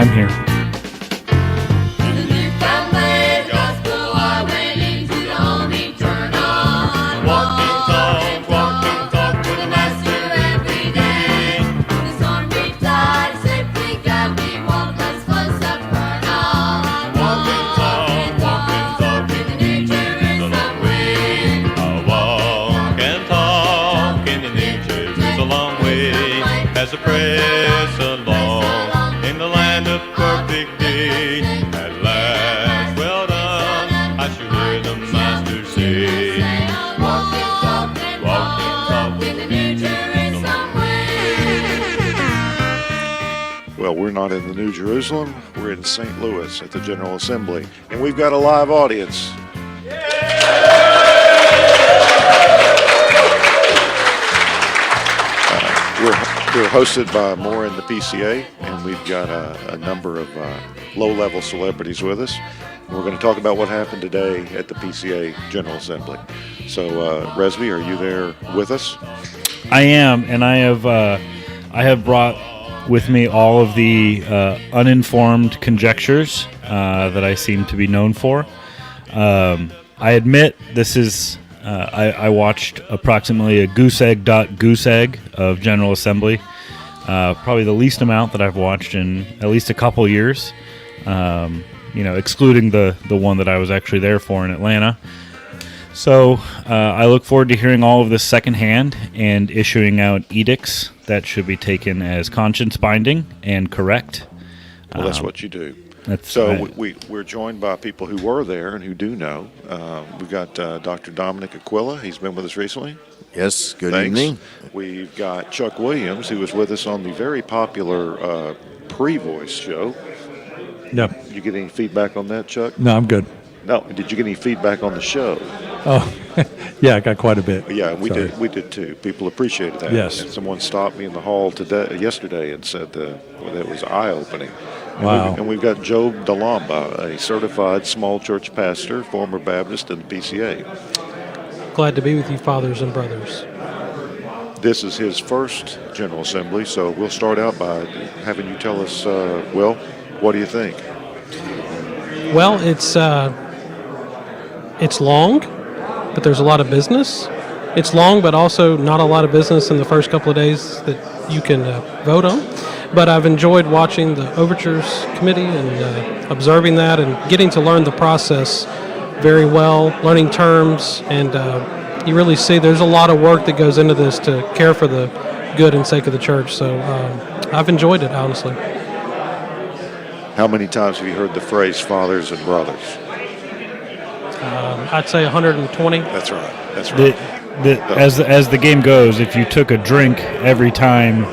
I'm here. Press along in the land of perfect day. At last, well done, I shall hear the Master say, walk in the New Jerusalem way. Well, we're not in the New Jerusalem. We're in St. Louis at the General Assembly, and we've got a live audience. We're hosted by more in the PCA, and we've got a number of low-level celebrities with us. We're going to talk about what happened today at the PCA General Assembly. So, Presby, are you there with us? I am, and I have brought with me all of the uninformed conjectures that I seem to be known for. I admit this is. I watched approximately a goose egg of General Assembly, probably the least amount that I've watched in at least a couple years, excluding the one that I was actually there for in Atlanta. So I look forward to hearing all of this secondhand and issuing out edicts that should be taken as conscience binding and correct. Well, that's what you do. We're joined by people who were there and who do know. We've got Dr. Dr Aquila. He's been with us recently. Yes, good Thanks. evening. We've got Chuck Williams, who was with us on the very popular Pre-Voice show. No. Did you get any feedback on that, Chuck? No, I'm good. No. Did you get any feedback on the show? Oh, yeah, I got quite a bit. Yeah, we did. We did too. People appreciated that. Yes. And someone stopped me in the hall yesterday and said that it was eye-opening. Wow. And we've got Joe DeLamba, a certified small church pastor, former Baptist in the PCA. Glad to be with you, fathers and brothers. This is his first General Assembly, so we'll start out by having you tell us, what do you think? Well, it's long, but there's a lot of business. It's long, but also not a lot of business in the first couple of days that you can vote on. But I've enjoyed watching the Overtures Committee and observing that and getting to learn the process very well, learning terms, and you really see there's a lot of work that goes into this to care for the good and sake of the church. So I've enjoyed it, honestly. How many times have you heard the phrase fathers and brothers? I'd say 120. That's right. As the game goes, if you took a drink every time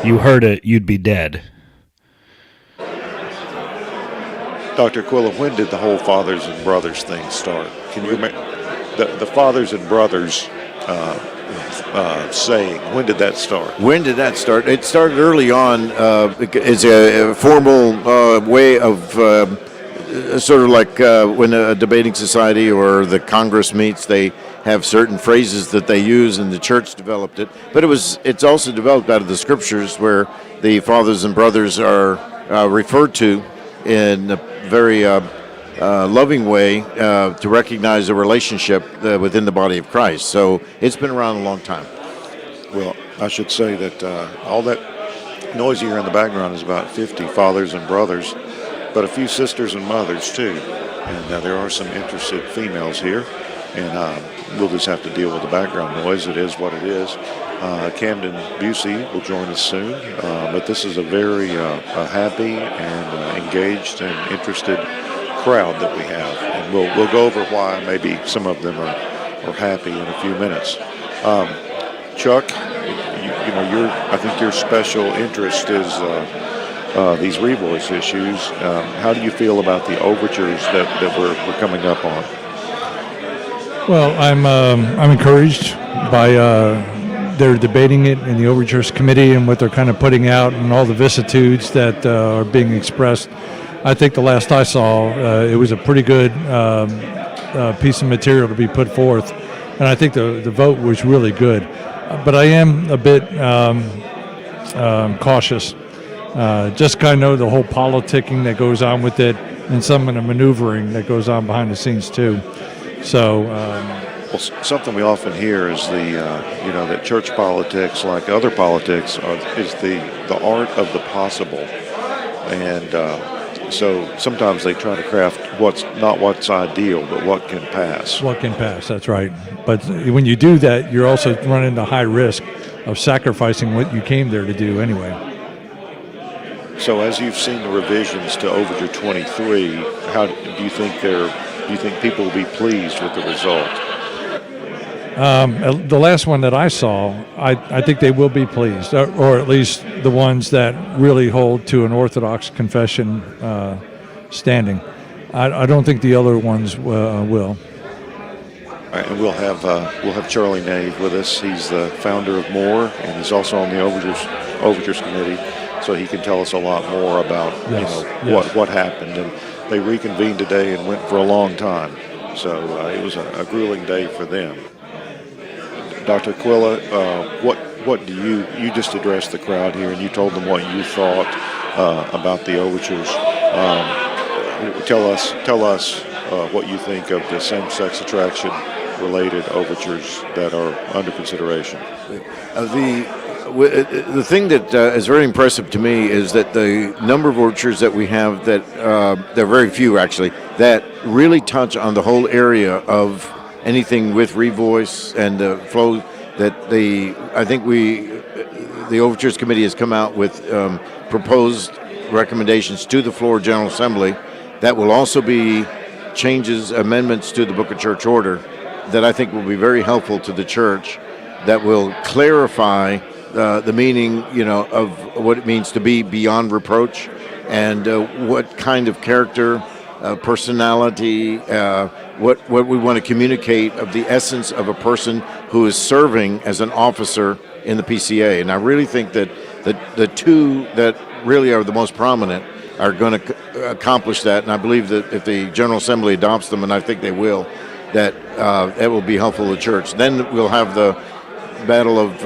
you heard it, you'd be dead. Dr. Aquila, when did the whole fathers and brothers thing start? Can you remember the fathers and brothers saying? When did that start? When did that start? It started early on. It's a formal way of sort of like when a debating society or the Congress meets, they have certain phrases that they use, and the church developed it. But it's also developed out of the scriptures, where the fathers and brothers are referred to in a very loving way to recognize a relationship within the body of Christ. So it's been around a long time. Well, I should say that all that noise you hear in the background is about 50 fathers and brothers, but a few sisters and mothers too. And there are some interested females here, and we'll just have to deal with the background noise. It is what it is. Camden Busey will join us soon, but this is a very happy and engaged and interested crowd that we have, and we'll go over why maybe some of them are happy in a few minutes. Chuck, I think your special interest is these revoice issues. How do you feel about the overtures that we're coming up on? Well, I'm encouraged by they're debating it in the Overtures Committee and what they're kind of putting out and all the vicissitudes that are being expressed. I think the last I saw, it was a pretty good piece of material to be put forth, and I think the vote was really good. But I am a bit cautious just kind of know the whole politicking that goes on with it, and some of the maneuvering that goes on behind the scenes too. So. Well, something we often hear is that church politics, like other politics, is the art of the possible, and so sometimes they try to craft what's ideal, but what can pass. What can pass, that's right. But when you do that, you're also running the high risk of sacrificing what you came there to do anyway. So as you've seen the revisions to Overture 23, how do you think people will be pleased with the result? The last one that I saw, I think they will be pleased, or at least the ones that really hold to an Orthodox confession standing. I don't think the other ones will. All right, and we'll have Charlie Nave with us. He's the founder of MORE, and he's also on the Overtures Committee, so he can tell us a lot more about what happened. And they reconvened today and went for a long time, so it was a grueling day for them. Dr. Aquila, what do you just addressed the crowd here, and you told them what you thought about the overtures. Tell us what you think of the same-sex attraction-related overtures that are under consideration. The thing that is very impressive to me is that the number of overtures that we have, that there are very few actually, that really touch on the whole area of anything with revoice and flow. That the Overtures Committee has come out with proposed recommendations to the floor General Assembly that will also be amendments to the Book of Church Order that I think will be very helpful to the church, that will clarify the meaning, of what it means to be beyond reproach, and what kind of character, personality, what we want to communicate of the essence of a person who is serving as an officer in the PCA. And I really think that the two that really are the most prominent are going to accomplish that. And I believe that if the General Assembly adopts them, and I think they will, that will be helpful to the church. Then we'll have the battle of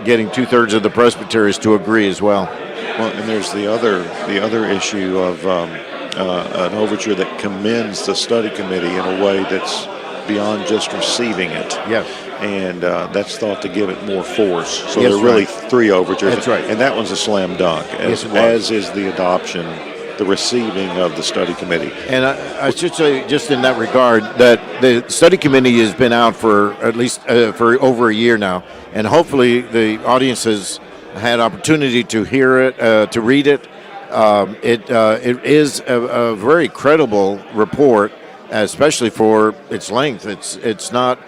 getting 2/3 of the presbyteries to agree as well. Well, and there's the other issue of an overture that commends the study committee in a way that's beyond just receiving it. Yes. And that's thought to give it more force. So Yes, there are really right. 3 overtures. That's right. And that one's a slam dunk, Yes, it was. as is the adoption, the receiving of the study committee. And I should say, just in that regard, that the study committee has been out for at least for over a year now, and hopefully the audience has had opportunity to hear it, to read it. It is a very credible report, especially for its length. It's not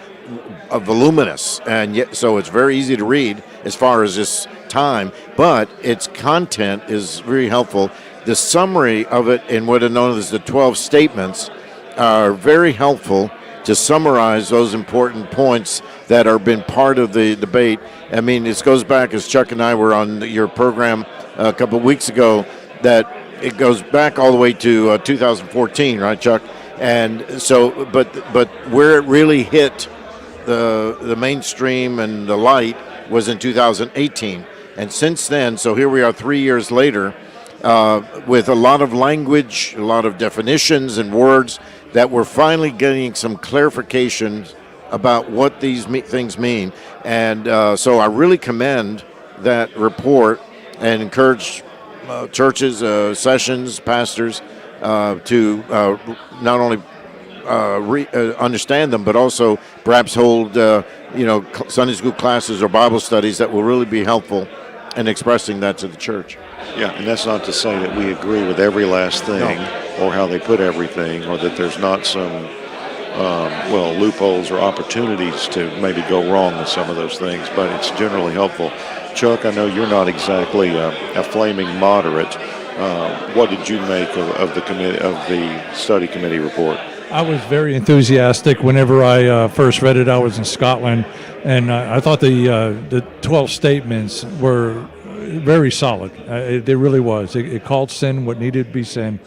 voluminous, and yet so it's very easy to read as far as this time. But its content is very helpful. The summary of it in what are known as the 12 statements are very helpful to summarize those important points that are been part of the debate. I mean, this goes back, as Chuck and I were on your program a couple of weeks ago, that it goes back all the way to 2014, right, Chuck? And so, but where it really hit the mainstream and the light was in 2018. And since then, so here we are 3 years later, with a lot of language, a lot of definitions and words that we're finally getting some clarification about what these things mean. And so I really commend that report and encourage churches, sessions, pastors to not only understand them, but also perhaps hold Sunday school classes or Bible studies that will really be helpful in expressing that to the church. Yeah, and that's not to say that we agree with every last thing or how they put everything, or that there's not some loopholes or opportunities to maybe go wrong with some of those things, but it's generally helpful. Chuck, I know you're not exactly a flaming moderate. What did you make of the study committee report? I was very enthusiastic whenever I first read it. I was in Scotland, and I thought the 12 statements were very solid. It really was. It called sin what needed to be sin,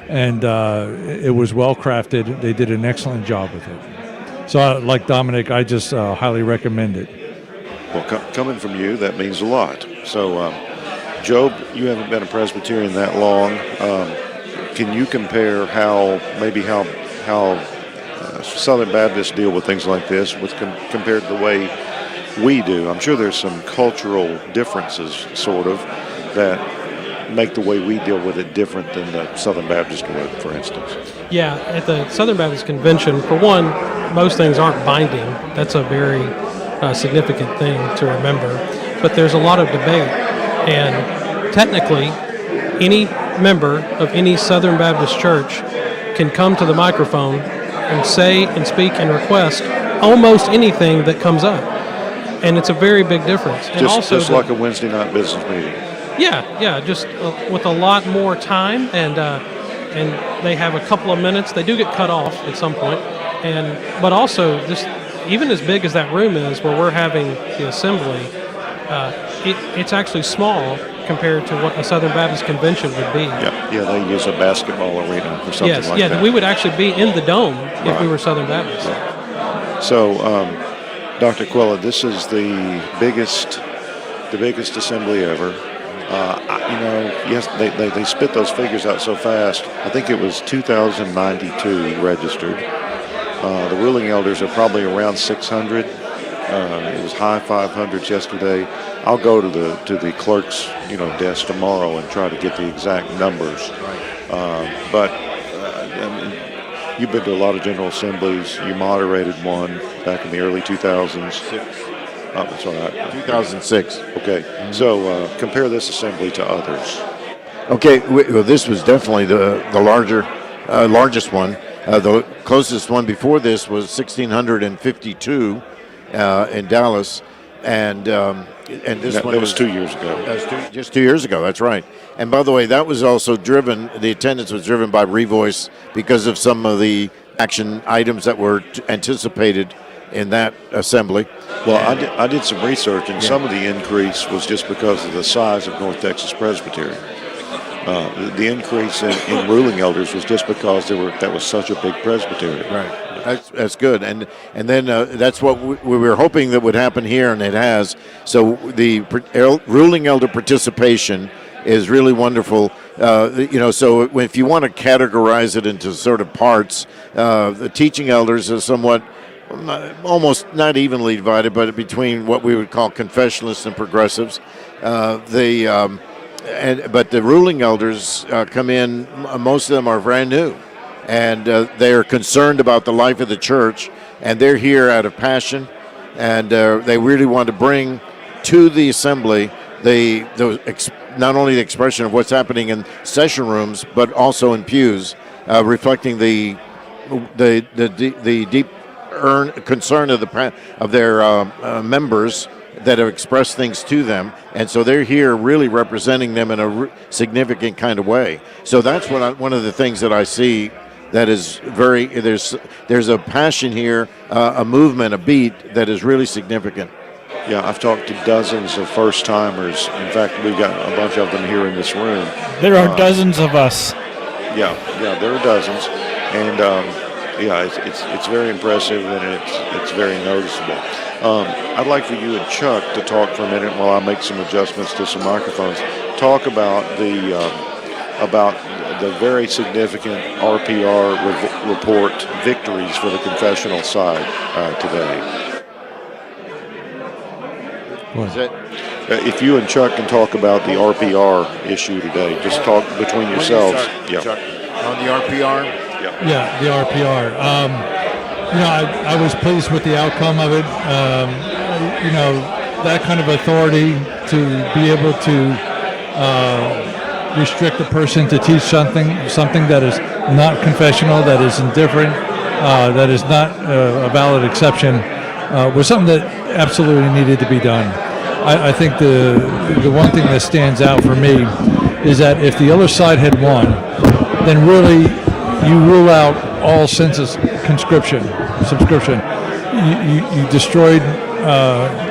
and it was well crafted. They did an excellent job with it. So, like Dominic, I just highly recommend it. Well, coming from you, that means a lot. So, Job, you haven't been a Presbyterian that long. Can you compare how Southern Baptists deal with things like this compared to the way we do? I'm sure there's some cultural differences, sort of, that make the way we deal with it different than the Southern Baptist would, for instance. Yeah, at the Southern Baptist Convention, for one, most things aren't binding. That's a very significant thing to remember. But there's a lot of debate, and technically, any member of any Southern Baptist church can come to the microphone and say and speak and request almost anything that comes up. And it's a very big difference. And just like a Wednesday night business meeting. Yeah, just with a lot more time, and they have a couple of minutes. They do get cut off at some point, but also just even as big as that room is where we're having the assembly, it's actually small compared to what a Southern Baptist convention would be. Yeah, they use a basketball arena or something like that. We would actually be in the dome if we were Southern Baptist. Right. So, Dr. Aquila, this is the biggest assembly ever. Yes, they spit those figures out so fast. I think it was 2,092 registered. The ruling elders are probably around 600. It was high 500s yesterday. I'll go to the clerk's desk tomorrow and try to get the exact numbers. But you've been to a lot of General Assemblies. You moderated one back in the early 2000s. That's all right. 2006. Okay. Mm-hmm. So compare this assembly to others. Okay. Well, this was definitely the largest one. The closest one before this was 1,652 in Dallas, and this one was 2 years ago. Just 2 years ago. That's right. And by the way, that was also driven. The attendance was driven by revoice because of some of the action items that were anticipated in that assembly. Well, I did some research, and some of the increase was just because of the size of North Texas Presbyterian. The increase in ruling elders was just because that was such a big presbyterian. Right. That's good, and then that's what we were hoping that would happen here, and it has. So the ruling elder participation is really wonderful. So if you want to categorize it into sort of parts, the teaching elders are somewhat almost not evenly divided, but between what we would call confessionalists and progressives. But the ruling elders come in. Most of them are brand new, and they are concerned about the life of the church, and they're here out of passion, and they really want to bring to the assembly not only the expression of what's happening in session rooms, but also in pews, reflecting the deep concern of their members that have expressed things to them, and so they're here really representing them in a significant kind of way. So that's one of the things that I see that is there's a passion here, a movement, a beat that is really significant. Yeah, I've talked to dozens of first-timers. In fact, we've got a bunch of them here in this room. There are dozens of us. Yeah, there are dozens, and it's very impressive, and it's very noticeable. I'd like for you and Chuck to talk for a minute while I make some adjustments to some microphones. Talk about the very significant RPR report victories for the confessional side today. What is it? If you and Chuck can talk about the RPR issue today, just talk between yourselves. Yeah. Chuck, on the RPR? Yeah, the RPR. I was pleased with the outcome of it. That kind of authority to be able to restrict a person to teach something that is not confessional, that is indifferent, that is not a valid exception, was something that absolutely needed to be done. I think the one thing that stands out for me is that if the other side had won, then really you rule out all sense of subscription. You destroyed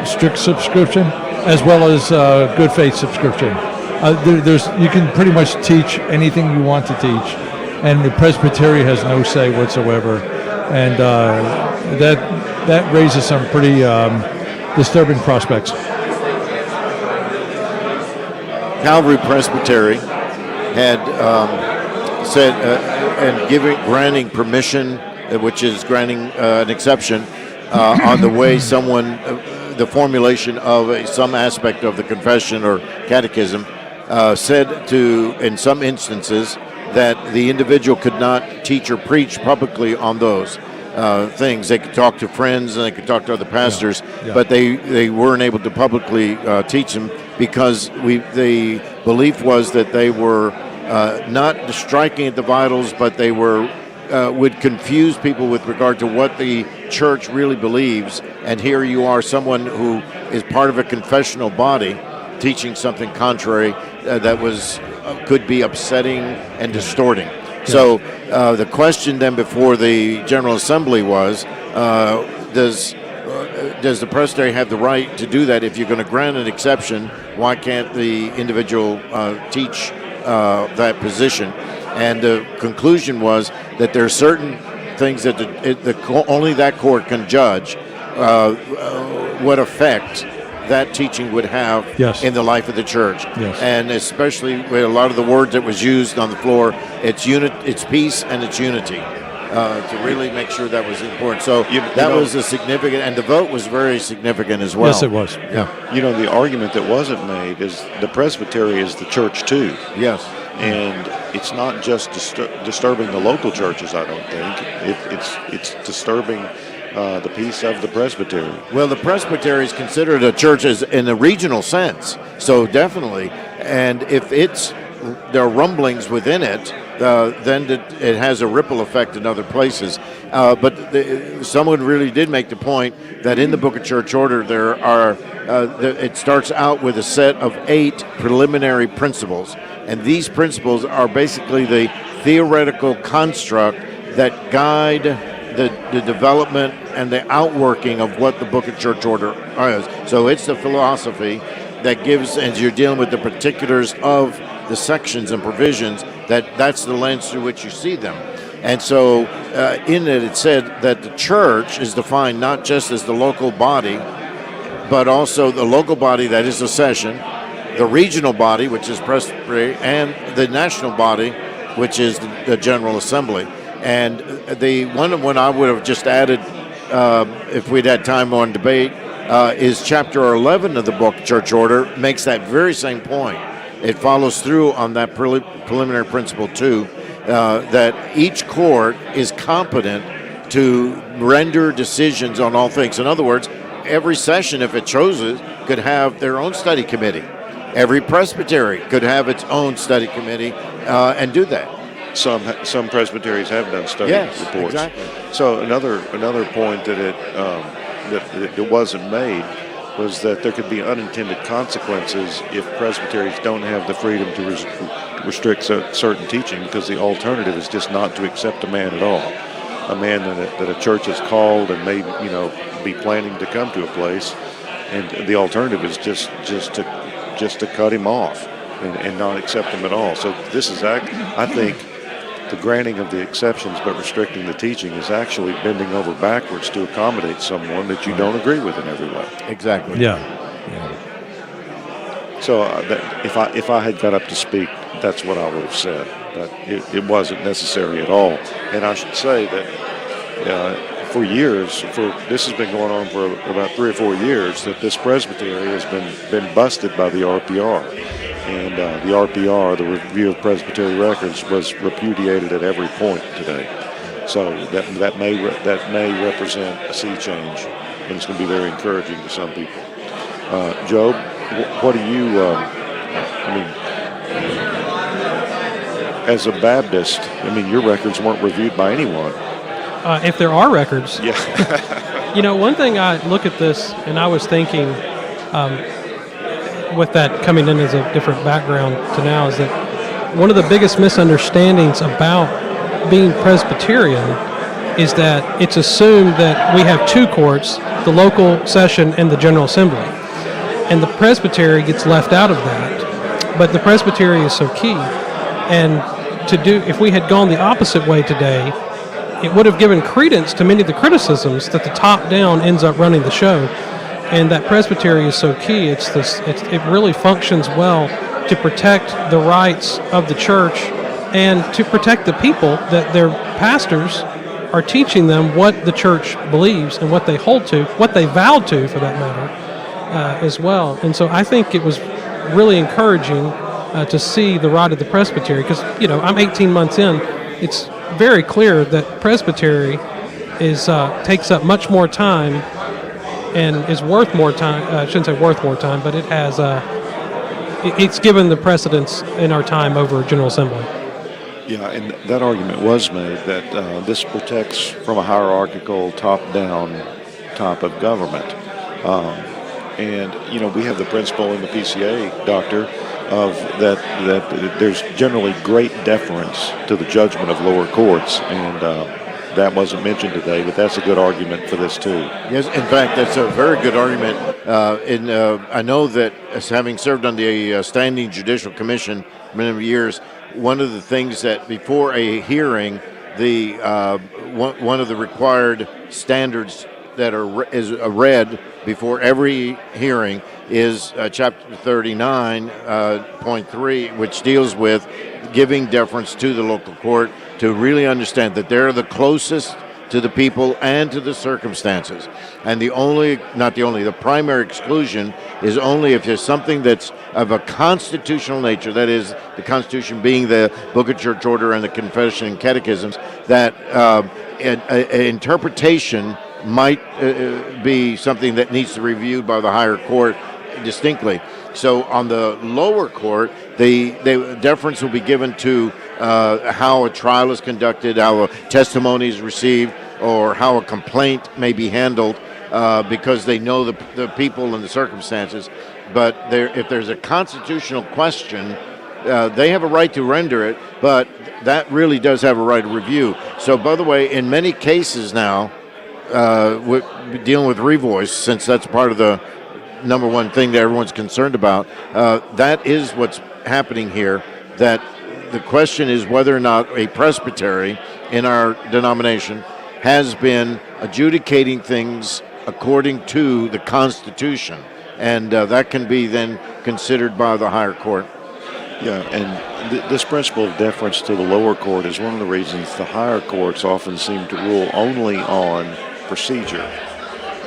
strict subscription as well as good faith subscription. You can pretty much teach anything you want to teach, and the Presbyterian has no say whatsoever, and that raises some pretty disturbing prospects. Calvary Presbytery had said and granting permission, which is granting an exception on the way someone, the formulation of some aspect of the confession or catechism, said to, in some instances, that the individual could not teach or preach publicly on those things. They could talk to friends and they could talk to other pastors, but they weren't able to publicly teach them because the belief was that they were not striking at the vitals, but they were would confuse people with regard to what the church really believes. And here you are, someone who is part of a confessional body, teaching something contrary that could be upsetting and distorting. So the question then before the General Assembly was, does the presbytery have the right to do that? If you're going to grant an exception, why can't the individual teach that position? And the conclusion was that there are certain things that only that court can judge what effect that teaching would have in the life of the church. And especially with a lot of the words that was used on the floor, it's peace and it's unity, to really make sure that was important. So that was a significant, and the vote was very significant as well. Yes, it was. Yeah. You know, the argument that wasn't made is the presbytery is the church too. Yes. And it's not just disturbing the local churches, I don't think. It's disturbing the peace of the presbytery. Well, the presbytery is considered a church in a regional sense, so definitely. And if there are rumblings within it, then it has a ripple effect in other places. But someone really did make the point that in the Book of Church Order there are it starts out with a set of 8 preliminary principles, and these principles are basically the theoretical construct that guide the development and the outworking of what the Book of Church Order is. So it's the philosophy that gives, as you're dealing with the particulars of the sections and provisions, that's the lens through which you see them. And so in it said that the church is defined not just as the local body, but also the local body that is the session, the regional body, which is Presby, and the national body, which is the General Assembly. And the one I would have just added, if we'd had time on debate, is Chapter 11 of the Book Church Order, makes that very same point. It follows through on that preliminary principle too, that each court is competent to render decisions on all things. In other words, every session, if it chooses, could have their own study committee. Every presbytery could have its own study committee and do that. Some presbyteries have done study reports. Exactly. So another point that it wasn't made was that there could be unintended consequences if presbyteries don't have the freedom to restrict certain teaching, because the alternative is just not to accept a man at all, a man that a church has called and may be planning to come to a place, and the alternative is just to cut him off and not accept him at all. So this is I think the granting of the exceptions but restricting the teaching is actually bending over backwards to accommodate someone that you don't agree with in every way. Exactly. Yeah. So if I had got up to speak, that's what I would have said. That it wasn't necessary at all. And I should say that for years, this has been going on for about 3 or 4 years, that this presbytery has been busted by the RPR. And the RPR, the Review of Presbytery Records, was repudiated at every point today. So that may represent a sea change, and it's going to be very encouraging to some people. Job, what do you? As a Baptist, your records weren't reviewed by anyone. If there are records, yeah. One thing I look at this, and I was thinking. With that coming in as a different background to now, is that one of the biggest misunderstandings about being Presbyterian is that it's assumed that we have 2 courts, the local session and the General Assembly. And the presbytery gets left out of that. But the presbytery is so key. And if we had gone the opposite way today, it would have given credence to many of the criticisms that the top down ends up running the show. And that presbytery is so key. It really functions well to protect the rights of the church and to protect the people, that their pastors are teaching them what the church believes and what they hold to, what they vow to, for that matter, as well. And so I think it was really encouraging to see the ride of the presbytery, because, I'm 18 months in. It's very clear that presbytery takes up much more time and is worth more time. I shouldn't say worth more time, but it's given the precedence in our time over General Assembly. Yeah, and that argument was made that this protects from a hierarchical top-down type of government. And we have the principle in the PCA, Doctor, of that there's generally great deference to the judgment of lower courts, and that wasn't mentioned today, but that's a good argument for this too. Yes, in fact, that's a very good argument. I know that, as having served on the Standing Judicial Commission for many years, one of the things that before a hearing, one of the required standards that is read before every hearing is Chapter 39.3, which deals with giving deference to the local court to really understand that they're the closest to the people and to the circumstances. And the primary exclusion is only if there's something that's of a constitutional nature, that is, the Constitution being the Book of Church Order and the Confession and Catechisms, that an interpretation might be something that needs to be reviewed by the higher court distinctly. So on the lower court, the deference will be given to how a trial is conducted, how a testimony is received, or how a complaint may be handled, because they know the people and the circumstances. But if there's a constitutional question, they have a right to render it, but that really does have a right of review. So, by the way, in many cases now, we're dealing with revoice, since that's part of the number one thing that everyone's concerned about. That is what's happening here, that the question is whether or not a presbytery in our denomination has been adjudicating things according to the Constitution, and that can be then considered by the higher court. Yeah, and this principle of deference to the lower court is one of the reasons the higher courts often seem to rule only on procedure.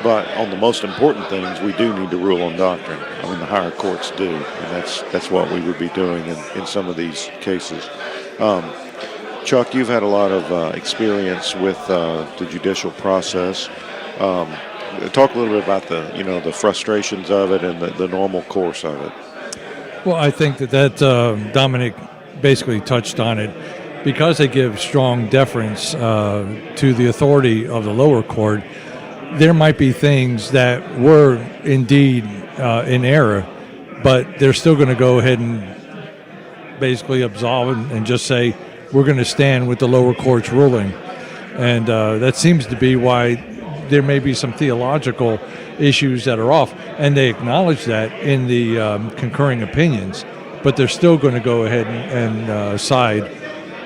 But on the most important things, we do need to rule on doctrine. I mean, the higher courts do, and that's what we would be doing in some of these cases. Chuck, you've had a lot of experience with the judicial process. Talk a little bit about the frustrations of it and the normal course of it. Well, I think that Dominic basically touched on it. Because they give strong deference to the authority of the lower court, there might be things that were indeed in error, but they're still going to go ahead and basically absolve and just say, we're going to stand with the lower court's ruling. And that seems to be why there may be some theological issues that are off, and they acknowledge that in the concurring opinions, but they're still going to go ahead and side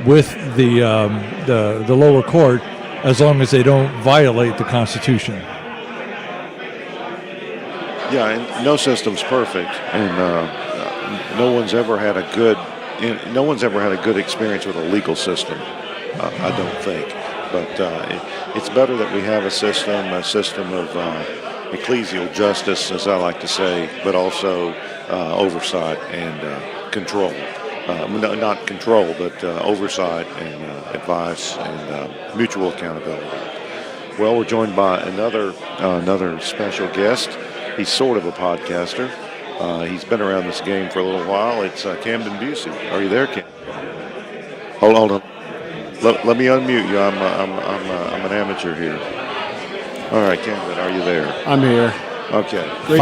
with the lower court, as long as they don't violate the Constitution. Yeah, and no system's perfect, and no one's ever had a good experience with a legal system. I don't think, but it's better that we have a system of ecclesial justice, as I like to say, but also oversight and control. Not control, but oversight and advice and mutual accountability. Well, we're joined by another special guest. He's sort of a podcaster. He's been around this game for a little while. It's Camden Busey. Are you there, Cam? Hold on. Let me unmute you. I'm an amateur here. All right, Camden, are you there? I'm here. Okay. Great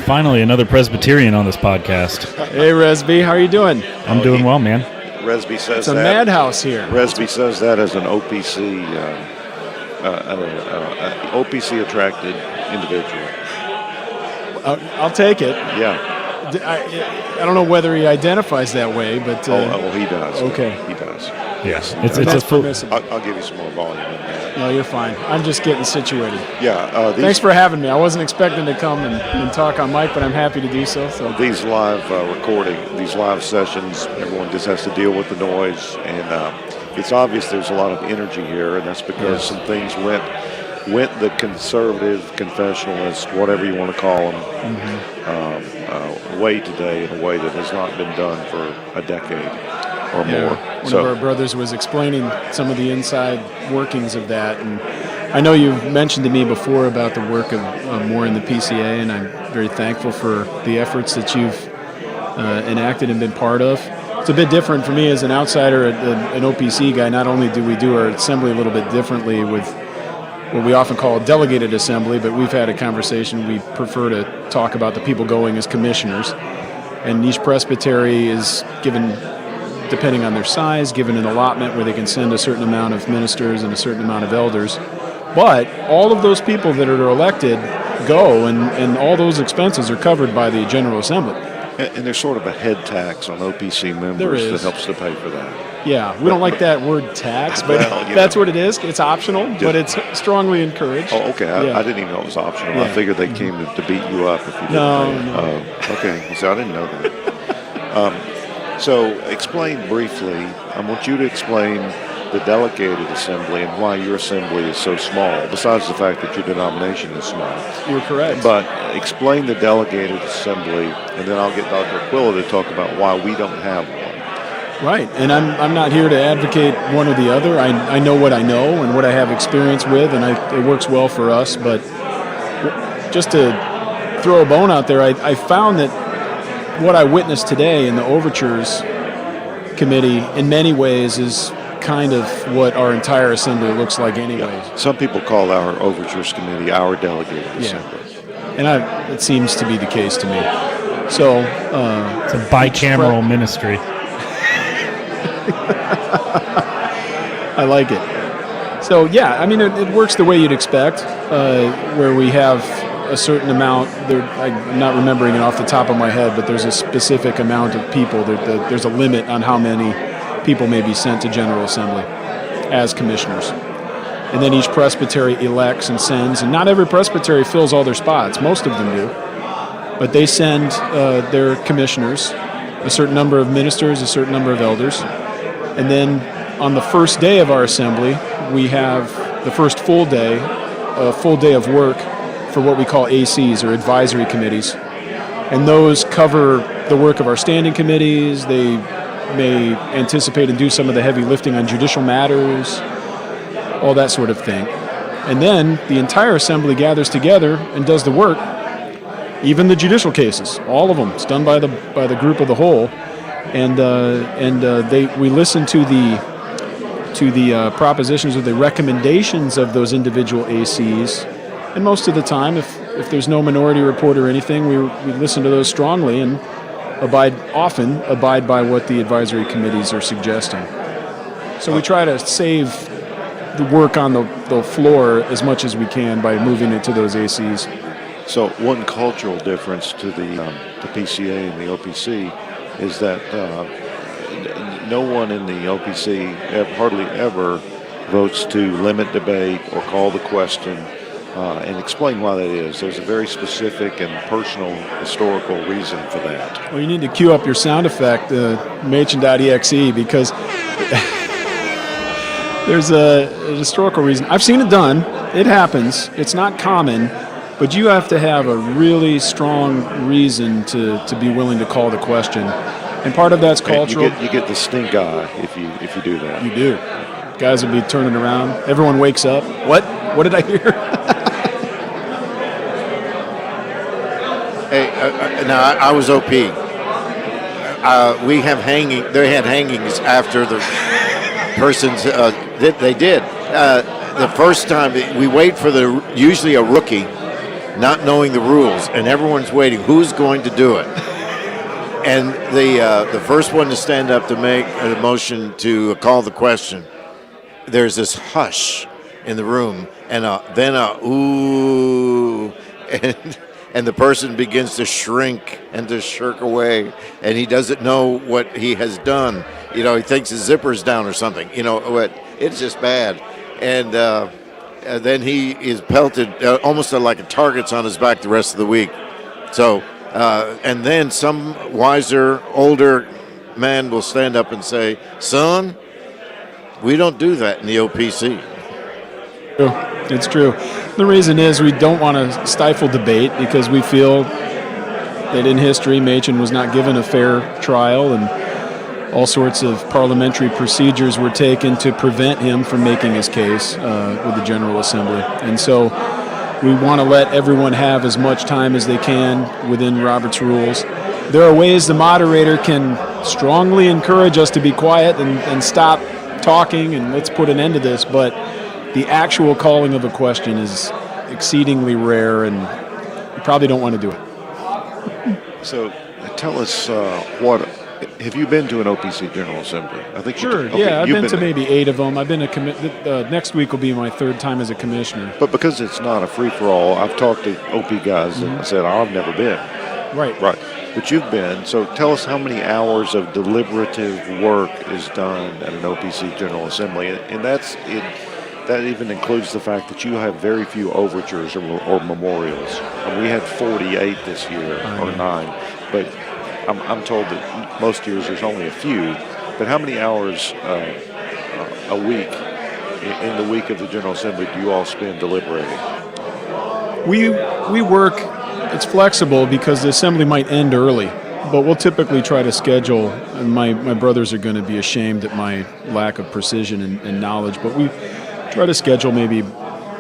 Finally, another Presbyterian on this podcast. Hey, Presby, how are you doing? I'm doing well, man. Resby says It's a madhouse here. Resby says that as an OPC, OPC attracted individual. I'll take it. Yeah. I don't know whether he identifies that way, but he does. Okay. He does. Yes, That's permissible. I'll give you some more volume in that. No, you're fine. I'm just getting situated. Yeah. Thanks for having me. I wasn't expecting to come and talk on mic, but I'm happy to do so. So These live these live sessions, everyone just has to deal with the noise, and it's obvious there's a lot of energy here, and that's because some things went the conservative, confessionalist, whatever you want to call them, way today in a way that has not been done for a decade or more. One of our brothers was explaining some of the inside workings of that, and I know you've mentioned to me before about the work of more in the PCA, and I'm very thankful for the efforts that you've enacted and been part of. It's a bit different for me as an outsider, an OPC guy. Not only do we do our assembly a little bit differently with what we often call a delegated assembly, but we've had a conversation. We prefer to talk about the people going as commissioners, and each presbytery is given, depending on their size, given an allotment where they can send a certain amount of ministers and a certain amount of elders. But all of those people that are elected go, and all those expenses are covered by the General Assembly. And there's sort of a head tax on OPC members that helps to pay for that. Yeah, we don't like that word tax, but that's what it is. It's optional, but it's strongly encouraged. Oh, okay. I didn't even know it was optional. Yeah. I figured they came to beat you up if you didn't pay. Okay, so I didn't know that. So explain briefly, I want you to explain the delegated assembly and why your assembly is so small, besides the fact that your denomination is small. You're correct. But explain the delegated assembly, and then I'll get Dr. Aquila to talk about why we don't have one. Right, and I'm not here to advocate one or the other. I know what I know and what I have experience with, and it works well for us. But just to throw a bone out there, I found that what I witnessed today in the Overtures Committee in many ways is kind of what our entire assembly looks like anyways. Yeah. Some people call our Overtures Committee our delegated assembly. And it seems to be the case to me. So it's a bicameral ministry. I like it. So, yeah, I mean, it works the way you'd expect, where we have a certain amount. I'm not remembering it off the top of my head, but there's a specific amount of people. There's a limit on how many people may be sent to General Assembly as commissioners. And then each presbytery elects and sends, and not every presbytery fills all their spots. Most of them do. But they send their commissioners, a certain number of ministers, a certain number of elders. And then on the first day of our assembly, we have the first full day of work for what we call ACs, or advisory committees. And those cover the work of our standing committees. They may anticipate and do some of the heavy lifting on judicial matters, all that sort of thing. And then the entire assembly gathers together and does the work, even the judicial cases, all of them. It's done by the group of the whole. And we listen to the propositions or the recommendations of those individual ACs, and most of the time, if there's no minority report or anything, we listen to those strongly and abide by what the advisory committees are suggesting. So we try to save the work on the floor as much as we can by moving it to those ACs. So one cultural difference to the PCA and the OPC is that no one in the OPC hardly ever votes to limit debate or call the question, and explain why that is. There's a very specific and personal historical reason for that. Well, you need to cue up your sound effect, Machen.exe, because there's a historical reason. I've seen it done. It happens. It's not common, but you have to have a really strong reason to be willing to call the question. And part of that's cultural. You get the stink eye if you do that. You do. Guys will be turning around. Everyone wakes up. What did I hear? Hey, now I was OP. We have They had hangings after the persons. They did. The first time we wait for usually a rookie, not knowing the rules, and everyone's waiting. Who's going to do it? And the first one to stand up to make a motion to call the question, there's this hush in the room, and then a ooh, and the person begins to shrink and to shirk away, and he doesn't know what he has done. He thinks his zipper's down or something. It's just bad. And then he is pelted almost like a target's on his back the rest of the week. So, and then some wiser, older man will stand up and say, "Son, we don't do that in the OPC." It's true. The reason is we don't want to stifle debate because we feel that in history Machen was not given a fair trial and all sorts of parliamentary procedures were taken to prevent him from making his case with the General Assembly. And so we want to let everyone have as much time as they can within Robert's rules. There are ways the moderator can strongly encourage us to be quiet and stop talking and let's put an end to this, but the actual calling of a question is exceedingly rare, and you probably don't want to do it. So tell us what have you been to an OPC General Assembly? I think Sure. I've been to maybe 8 of them. I've been next week will be my 3rd time as a commissioner. But because it's not a free for all, I've talked to OP guys that said I've never been. Right. But you've been. So tell us how many hours of deliberative work is done at an OPC General Assembly, and that even includes the fact that you have very few overtures or memorials. And we had 48 this year, or 9. But I'm told that most years there's only a few. But how many hours a week, in the week of the General Assembly, do you all spend deliberating? We work, it's flexible because the assembly might end early, but we'll typically try to schedule, and my brothers are going to be ashamed at my lack of precision and knowledge, but we try to schedule maybe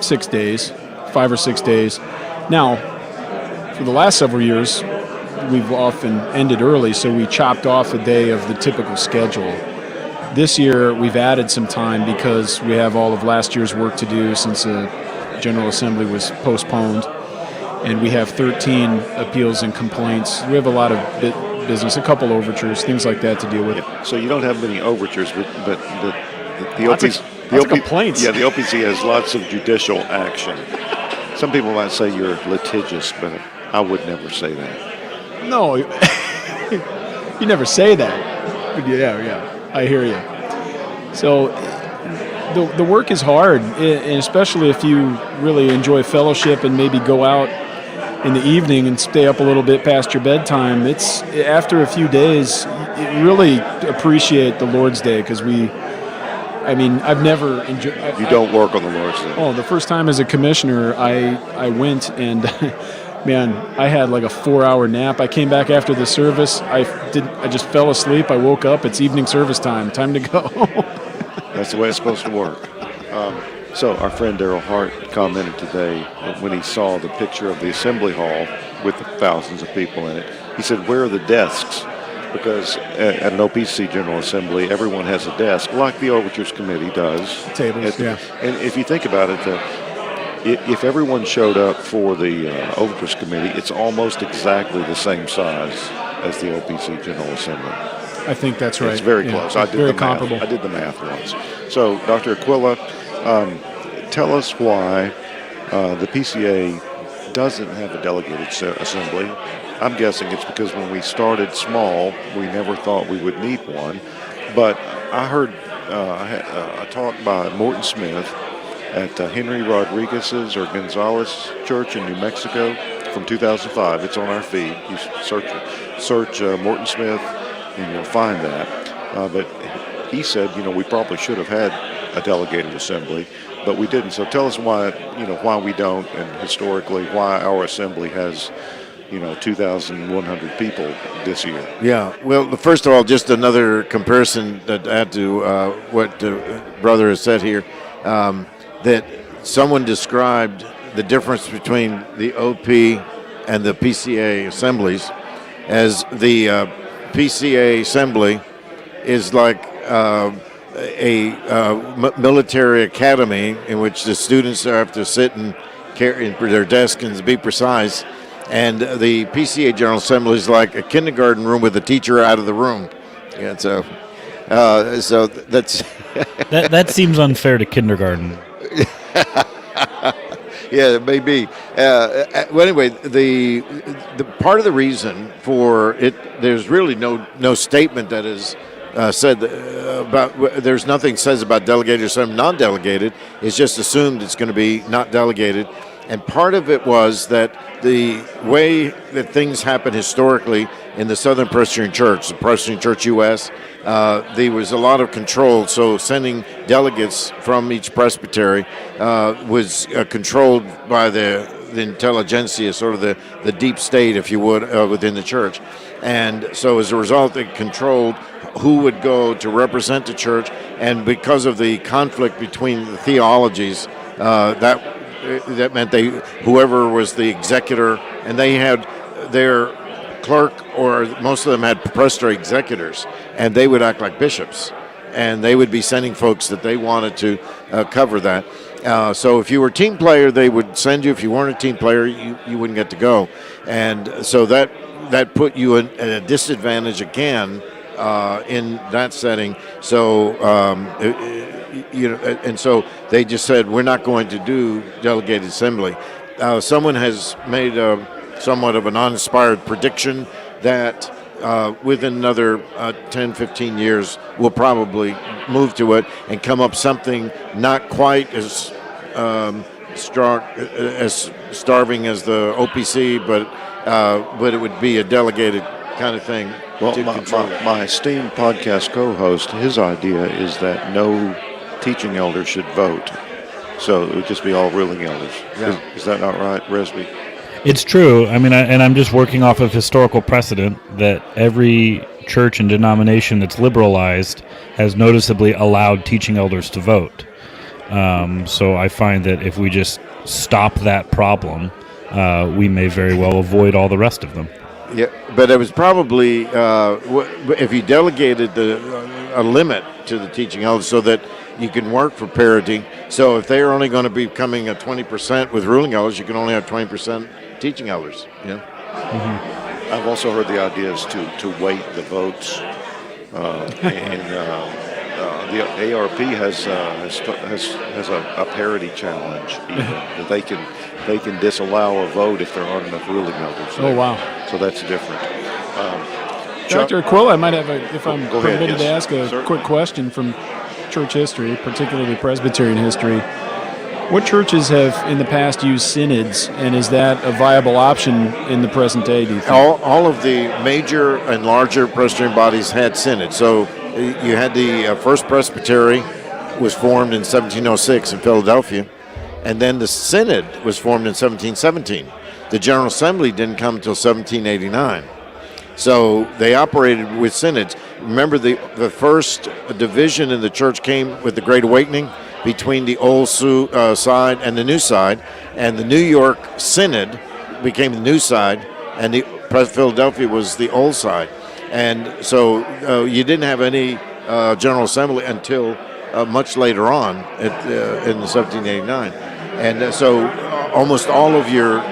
6 days, 5 or 6 days. Now, for the last several years, we've often ended early, so we chopped off a day of the typical schedule. This year, we've added some time because we have all of last year's work to do since the General Assembly was postponed, and we have 13 appeals and complaints. We have a lot of business, a couple overtures, things like that to deal with. Yeah. So you don't have many overtures, but the Lots OPC... of complaints. Yeah, the OPC has lots of judicial action. Some people might say you're litigious, but I would never say that. No, you never say that. But yeah, I hear you. So the work is hard, and especially if you really enjoy fellowship and maybe go out in the evening and stay up a little bit past your bedtime. It's after a few days, you really appreciate the Lord's Day because I've never enjoyed. You don't work on the Lord's Day. Oh, the first time as a commissioner, I went and, man, I had like a 4-hour nap. I came back after the service. I just fell asleep. I woke up. It's evening service time. Time to go. That's the way it's supposed to work. So our friend Darrell Hart commented today when he saw the picture of the Assembly Hall with the thousands of people in it. He said, "Where are the desks?" Because at an OPC General Assembly, everyone has a desk, like the Overtures Committee does. Tables, yeah. And if you think about it, if everyone showed up for the Overtures Committee, it's almost exactly the same size as the OPC General Assembly. I think that's right. It's very close. I did very the comparable. math. I did the math once. So, Dr. Aquila, tell us why the PCA doesn't have a delegated assembly. I'm guessing it's because when we started small, we never thought we would need one. But I heard a talk by Morton Smith at Henry Rodriguez's or Gonzalez Church in New Mexico from 2005. It's on our feed. You search Morton Smith and you'll find that. But he said, we probably should have had a delegated assembly, but we didn't. So tell us why we don't, and historically why our assembly has 2,100 people this year. Yeah, well, first of all, just another comparison that I had to what the brother has said here, that someone described the difference between the OP and the PCA assemblies as the PCA assembly is like a military academy in which the students have to sit and carry their desk and be precise. And the PCA General Assembly is like a kindergarten room with a teacher out of the room. Yeah, so that's that seems unfair to kindergarten. Yeah, it may be. Well, anyway, the part of the reason for it, there's really no statement that is said there's nothing says about delegated or some non-delegated. It's just assumed it's going to be not delegated. And part of it was that the way that things happen historically in the Southern Presbyterian Church, the Presbyterian Church U.S., there was a lot of control. So sending delegates from each presbytery was controlled by the intelligentsia, sort of the deep state, if you would, within the church. And so as a result, it controlled who would go to represent the church. And because of the conflict between the theologies, that meant whoever was the executor, and they had their clerk, or most of them had presbytery executors, and they would act like bishops, and they would be sending folks that they wanted to cover that. So if you were a team player, they would send you. If you weren't a team player, you wouldn't get to go. And so that put you at a disadvantage again in that setting. So and so they just said, we're not going to do delegated assembly. Someone has made somewhat of an uninspired prediction that within another 10, 15 years, we'll probably move to it and come up something not quite as starving as the OPC, but it would be a delegated kind of thing. Well, my esteemed podcast co-host, his idea is that no teaching elder should vote. So it would just be all ruling elders. Yeah. Is that not right, Presby? It's true. I mean, I'm just working off of historical precedent that every church and denomination that's liberalized has noticeably allowed teaching elders to vote. So I find that if we just stop that problem, we may very well avoid all the rest of them. Yeah, but it was probably if you delegated a limit to the teaching elders so that you can work for parity. So if they're only going to be becoming at 20% with ruling elders, you can only have 20% teaching elders. Yeah. Mm-hmm. I've also heard the idea is to weight the votes, and the ARP has a parity challenge, even, that they can disallow a vote if there aren't enough ruling elders. Oh, wow. So that's different. Dr. Aquila, I might have, if I'm Go ahead, permitted to yes, ask a certainly. quick question from church history, particularly Presbyterian history. What churches have in the past used synods, and is that a viable option in the present day, do you think? All of the major and larger Presbyterian bodies had synods. So you had the First Presbytery was formed in 1706 in Philadelphia, and then the Synod was formed in 1717. The General Assembly didn't come until 1789. So they operated with synods. Remember, the first division in the church came with the Great Awakening between the old side and the new side, and the New York Synod became the new side, and the Philadelphia was the old side. And so you didn't have any General Assembly until much later on in 1789. And so almost all of your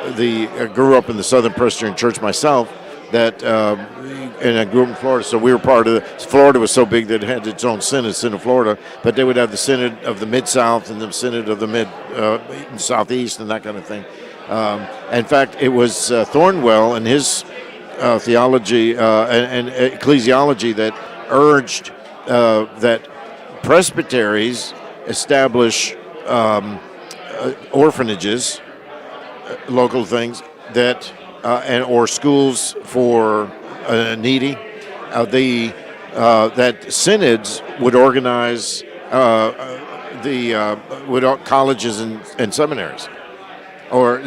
I grew up in the Southern Presbyterian Church myself, and I grew up in Florida, so we were part of Florida was so big that it had its own synod of Florida, but they would have the synod of the Mid-South and the synod of the Southeast and that kind of thing. In fact, it was Thornwell and his theology and ecclesiology that urged that presbyteries establish orphanages, local things that or schools for needy. That synods would organize colleges and seminaries, or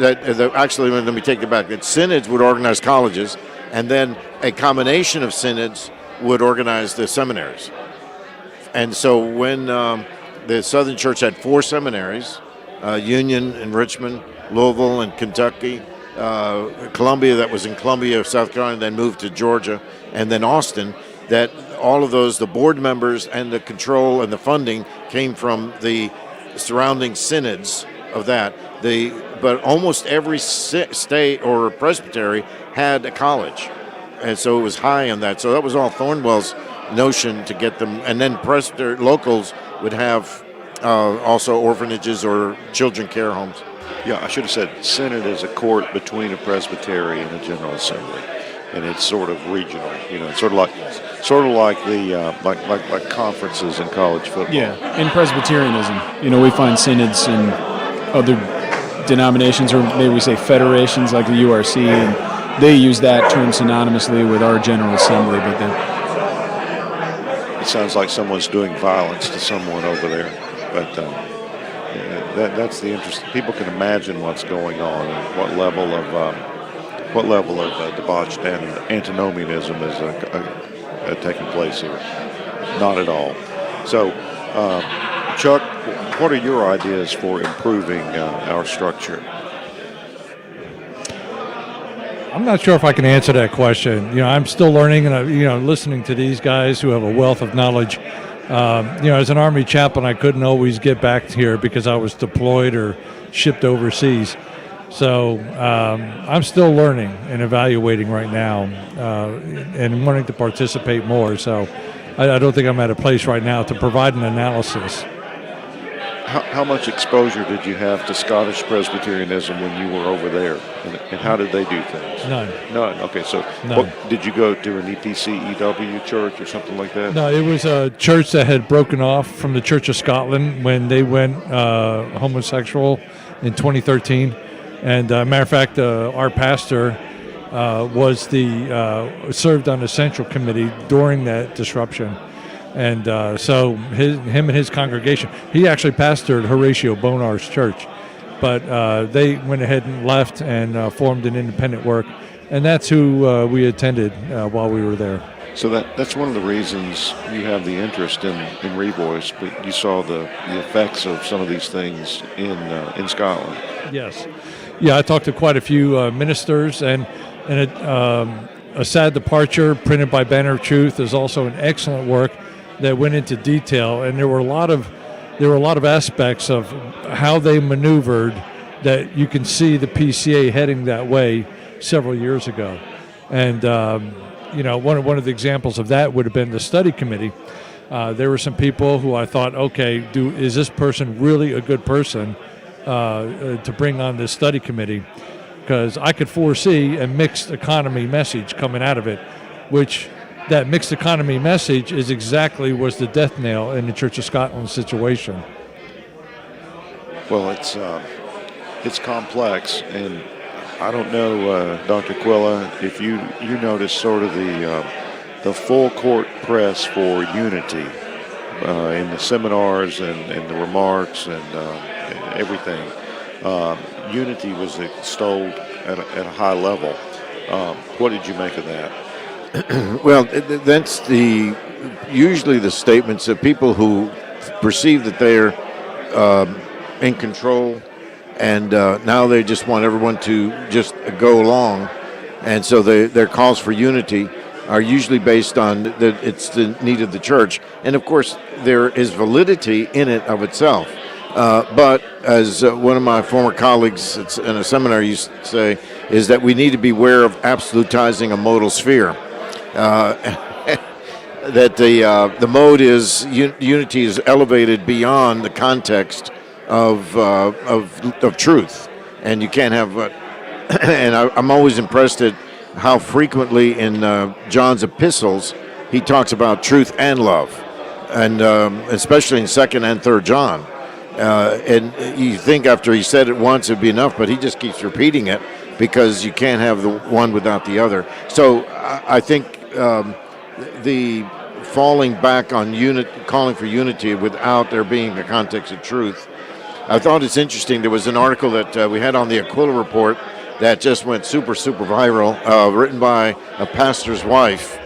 actually let me take it back. That synods would organize colleges, and then a combination of synods would organize the seminaries. And so when the Southern Church had 4 seminaries, Union in Richmond, Louisville in Kentucky, Columbia, that was in Columbia, South Carolina, then moved to Georgia, and then Austin, that all of those, the board members and the control and the funding came from the surrounding synods of that. But almost every state or presbytery had a college, and so it was high on that. So that was all Thornwell's notion to get them, and then presbytery locals would have also orphanages or children care homes. Yeah, I should have said synod is a court between a presbytery and a General Assembly. and it's sort of regional. It's sort of like the like conferences in college football. Yeah, in Presbyterianism, we find synods in other denominations, or maybe we say federations like the URC, and they use that term synonymously with our General Assembly, but then it sounds like someone's doing violence to someone over there. But that's the interest. People can imagine what's going on and what level of debauched antinomianism is taking place here. Not at all. So, Chuck, what are your ideas for improving our structure? I'm not sure if I can answer that question. I'm still learning, and listening to these guys who have a wealth of knowledge. As an Army chaplain, I couldn't always get back here because I was deployed or shipped overseas. So I'm still learning and evaluating right now, and wanting to participate more. So I don't think I'm at a place right now to provide an analysis. How much exposure did you have to Scottish Presbyterianism when you were over there, and how did they do things? None. Okay, so None. Did you go to an EPCEW church or something like that? No, it was a church that had broken off from the Church of Scotland when they went homosexual in 2013. And matter of fact, our pastor served on the Central Committee during that disruption. And so him and his congregation, he actually pastored Horatio Bonar's church, but they went ahead and left and formed an independent work, and that's who we attended while we were there. So that's one of the reasons you have the interest in Revoice, but you saw the effects of some of these things in Scotland. Yes. Yeah, I talked to quite a few ministers, and A Sad Departure, printed by Banner of Truth, is also an excellent work that went into detail, and there were a lot of aspects of how they maneuvered that you can see the PCA heading that way several years ago. And one of the examples of that would have been the study committee. There were some people who I thought, okay, is this person really a good person to bring on this study committee? Because I could foresee a mixed economy message coming out of it, which that mixed economy message was the death nail in the Church of Scotland situation. Well, it's complex, and I don't know, Dr. Aquila, if you notice sort of the full court press for unity in the seminars and the remarks and everything. Unity was extolled at a high level. What did you make of that? Well, that's usually the statements of people who perceive that they're in control, and now they just want everyone to just go along, and so their calls for unity are usually based on that it's the need of the church, and of course there is validity in it of itself. But as one of my former colleagues in a seminar used to say, is that we need to beware of absolutizing a modal sphere. That the mode is unity is elevated beyond the context of truth, and you can't have. And I'm always impressed at how frequently in John's epistles he talks about truth and love, and especially in 2nd and 3rd John. And you think after he said it once it'd be enough, but he just keeps repeating it because you can't have the one without the other. So I think the falling back on calling for unity without there being a context of truth. I thought it's interesting. There was an article that we had on the Aquila Report that just went super viral, written by a pastor's wife,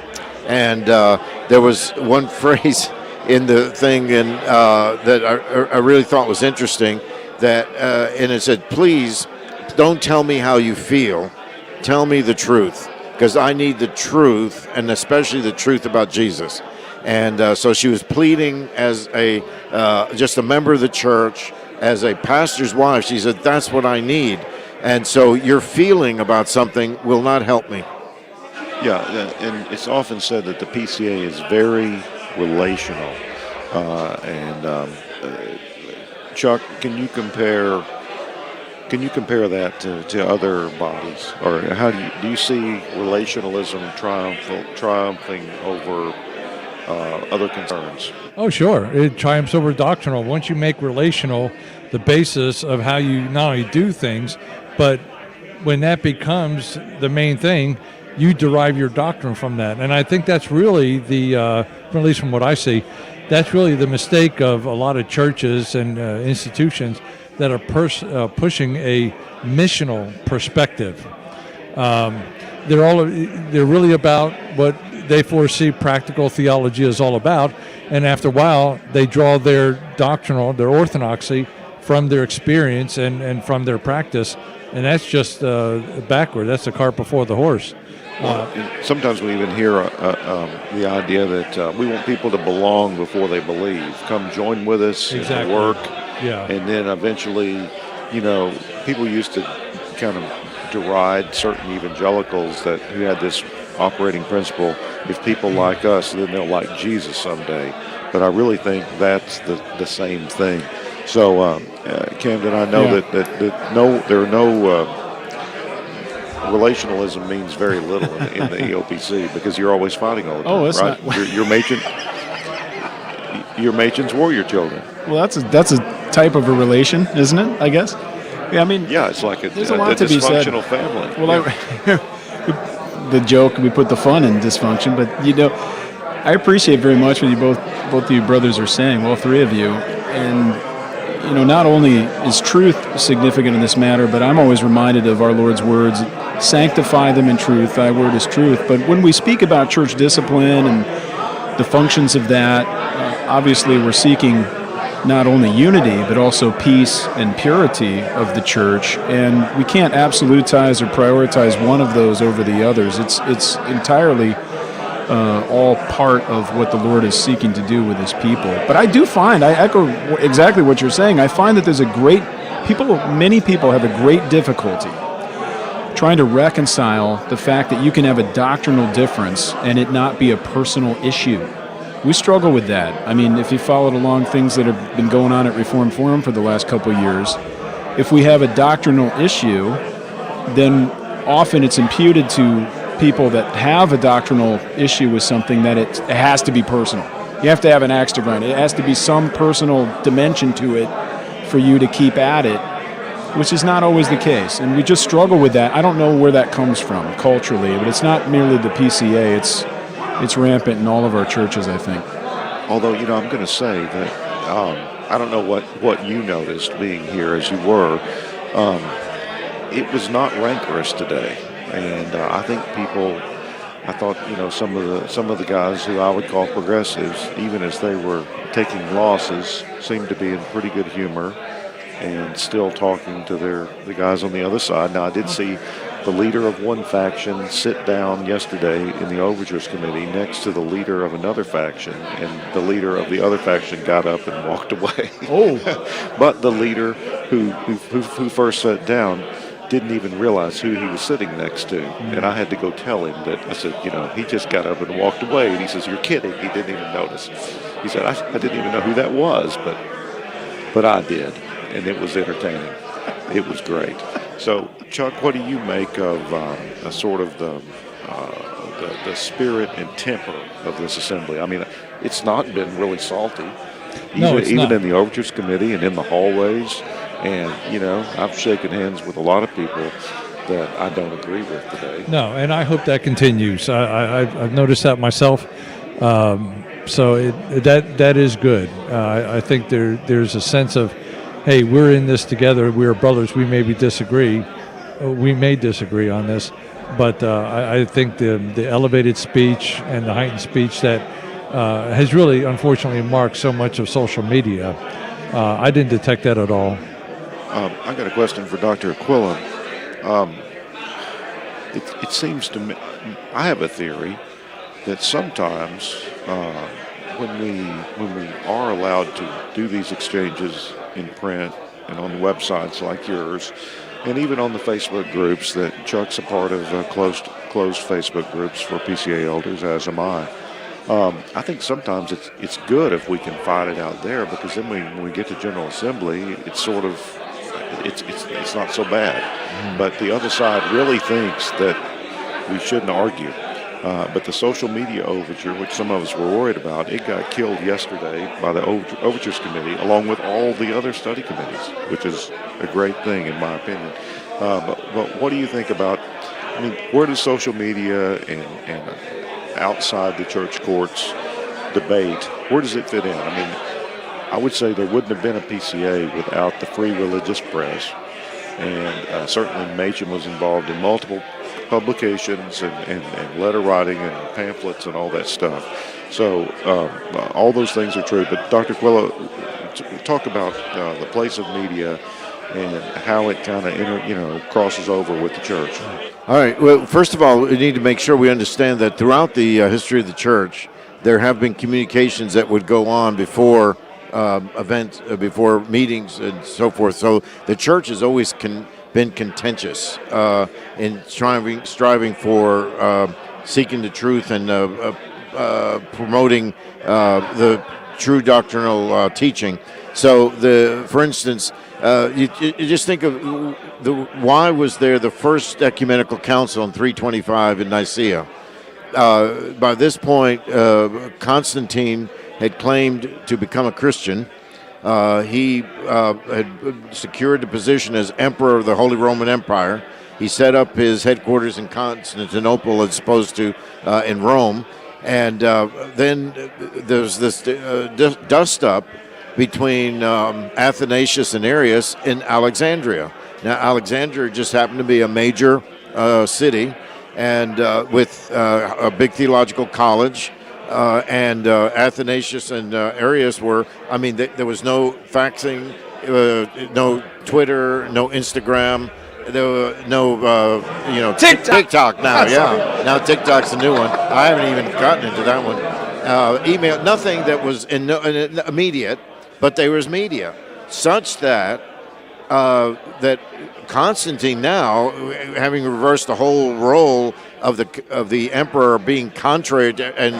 and there was one phrase in the thing that I really thought was interesting, and it said, "Please don't tell me how you feel, tell me the truth, because I need the truth, and especially the truth about Jesus." And so she was pleading as just a member of the church, as a pastor's wife. She said, "That's what I need, and so your feeling about something will not help me." Yeah, and it's often said that the PCA is very relational. Chuck, can you compare Can you compare that to other bodies, or how do you see relationalism triumphing over other concerns? Oh, sure. It triumphs over doctrinal. Once you make relational the basis of how you not only do things, but when that becomes the main thing, you derive your doctrine from that. And I think that's really at least from what I see, that's really the mistake of a lot of churches and institutions that are pushing a missional perspective. They're really about what they foresee practical theology is all about, and after a while, they draw their doctrinal, their orthodoxy, from their experience and from their practice, and that's just backward. That's the cart before the horse. Sometimes we even hear the idea that we want people to belong before they believe. Come join with us in the work. Yeah. And then eventually, people used to kind of deride certain evangelicals who had this operating principle: if people like us, then they'll like Jesus someday. But I really think that's the same thing. So, Camden, I know that there are no relationalism means very little in the EOPC because you're always fighting all the time. Oh, that's right? not. Your Machen's warrior children. Well, that's a type of a relation, isn't it? I guess. Yeah, I mean. Yeah, it's like there's a lot to be said. Dysfunctional family. Well, the joke, we put the fun in dysfunction, but I appreciate very much what both of you brothers are saying, all three of you, and not only is truth significant in this matter, but I'm always reminded of our Lord's words: "Sanctify them in truth; Thy word is truth." But when we speak about church discipline and the functions of that, obviously we're seeking not only unity, but also peace and purity of the church. And we can't absolutize or prioritize one of those over the others. It's entirely all part of what the Lord is seeking to do with his people. But I do find, I echo exactly what you're saying, I find that there's many people have a great difficulty trying to reconcile the fact that you can have a doctrinal difference and it not be a personal issue. We struggle with that. I mean, if you followed along things that have been going on at Reform Forum for the last couple of years, if we have a doctrinal issue, then often it's imputed to people that have a doctrinal issue with something that it has to be personal. You have to have an axe to grind. It has to be some personal dimension to it for you to keep at it, which is not always the case. And we just struggle with that. I don't know where that comes from culturally, but it's not merely the PCA. It's rampant in all of our churches, I think. Although, I'm going to say that I don't know what you noticed being here as you were. It was not rancorous today. And I think I thought, some of the guys who I would call progressives, even as they were taking losses, seemed to be in pretty good humor and still talking to the guys on the other side. Now, I did see the leader of one faction sit down yesterday in the Overtures Committee next to the leader of another faction, and the leader of the other faction got up and walked away. Oh. But the leader who first sat down didn't even realize who he was sitting next to. And I had to go tell him that. I said, he just got up and walked away. And he says, "You're kidding." He didn't even notice. He said, I didn't even know who that was, but I did. And it was entertaining. It was great. So, Chuck, what do you make of sort of the spirit and temper of this assembly? I mean, it's not been really salty. Even in the Overtures Committee and in the hallways. And, I've shaken hands with a lot of people that I don't agree with today. No, and I hope that continues. I've noticed that myself. So that is good. I think there's a sense of, hey, we're in this together. We're brothers. We may disagree on this, but I think the elevated speech and the heightened speech that has really, unfortunately, marked so much of social media, I didn't detect that at all. I got a question for Dr. Aquila. It seems to me, I have a theory that sometimes when we are allowed to do these exchanges in print and on websites like yours, and even on the Facebook groups that Chuck's a part of, closed Facebook groups for PCA elders, as am I. I think sometimes it's good if we can fight it out there, because then when we get to General Assembly, it's sort of, it's not so bad. But the other side really thinks that we shouldn't argue. But the social media overture, which some of us were worried about, it got killed yesterday by the Overtures Committee, along with all the other study committees, which is a great thing in my opinion. But what do you think about, I mean, where does social media and outside the church courts debate, where does it fit in? I mean, I would say there wouldn't have been a PCA without the free religious press. And certainly Machen was involved in multiple publications and letter writing and pamphlets and all that stuff. So all those things are true. But Dr. Aquila, talk about the place of media and how it kind of crosses over with the church. All right. Well, first of all, we need to make sure we understand that throughout the history of the church, there have been communications that would go on before events, before meetings and so forth. So the church has always been contentious in striving for seeking the truth and promoting the true doctrinal teaching. So, for instance, you just think of why was there the first ecumenical council in 325 in Nicaea? By this point, Constantine had claimed to become a Christian. He had secured the position as Emperor of the Holy Roman Empire. He set up his headquarters in Constantinople as opposed to in Rome. And then there's this dust-up between Athanasius and Arius in Alexandria. Now, Alexandria just happened to be a major city and with a big theological college. And Athanasius and Arius were, I mean, there was no faxing, no Twitter, no Instagram, there were no, TikTok now, yeah. Now TikTok's a new one. I haven't even gotten into that one. Email, nothing that was immediate, but there was media, such that that Constantine now, having reversed the whole role of the emperor being contrary to, and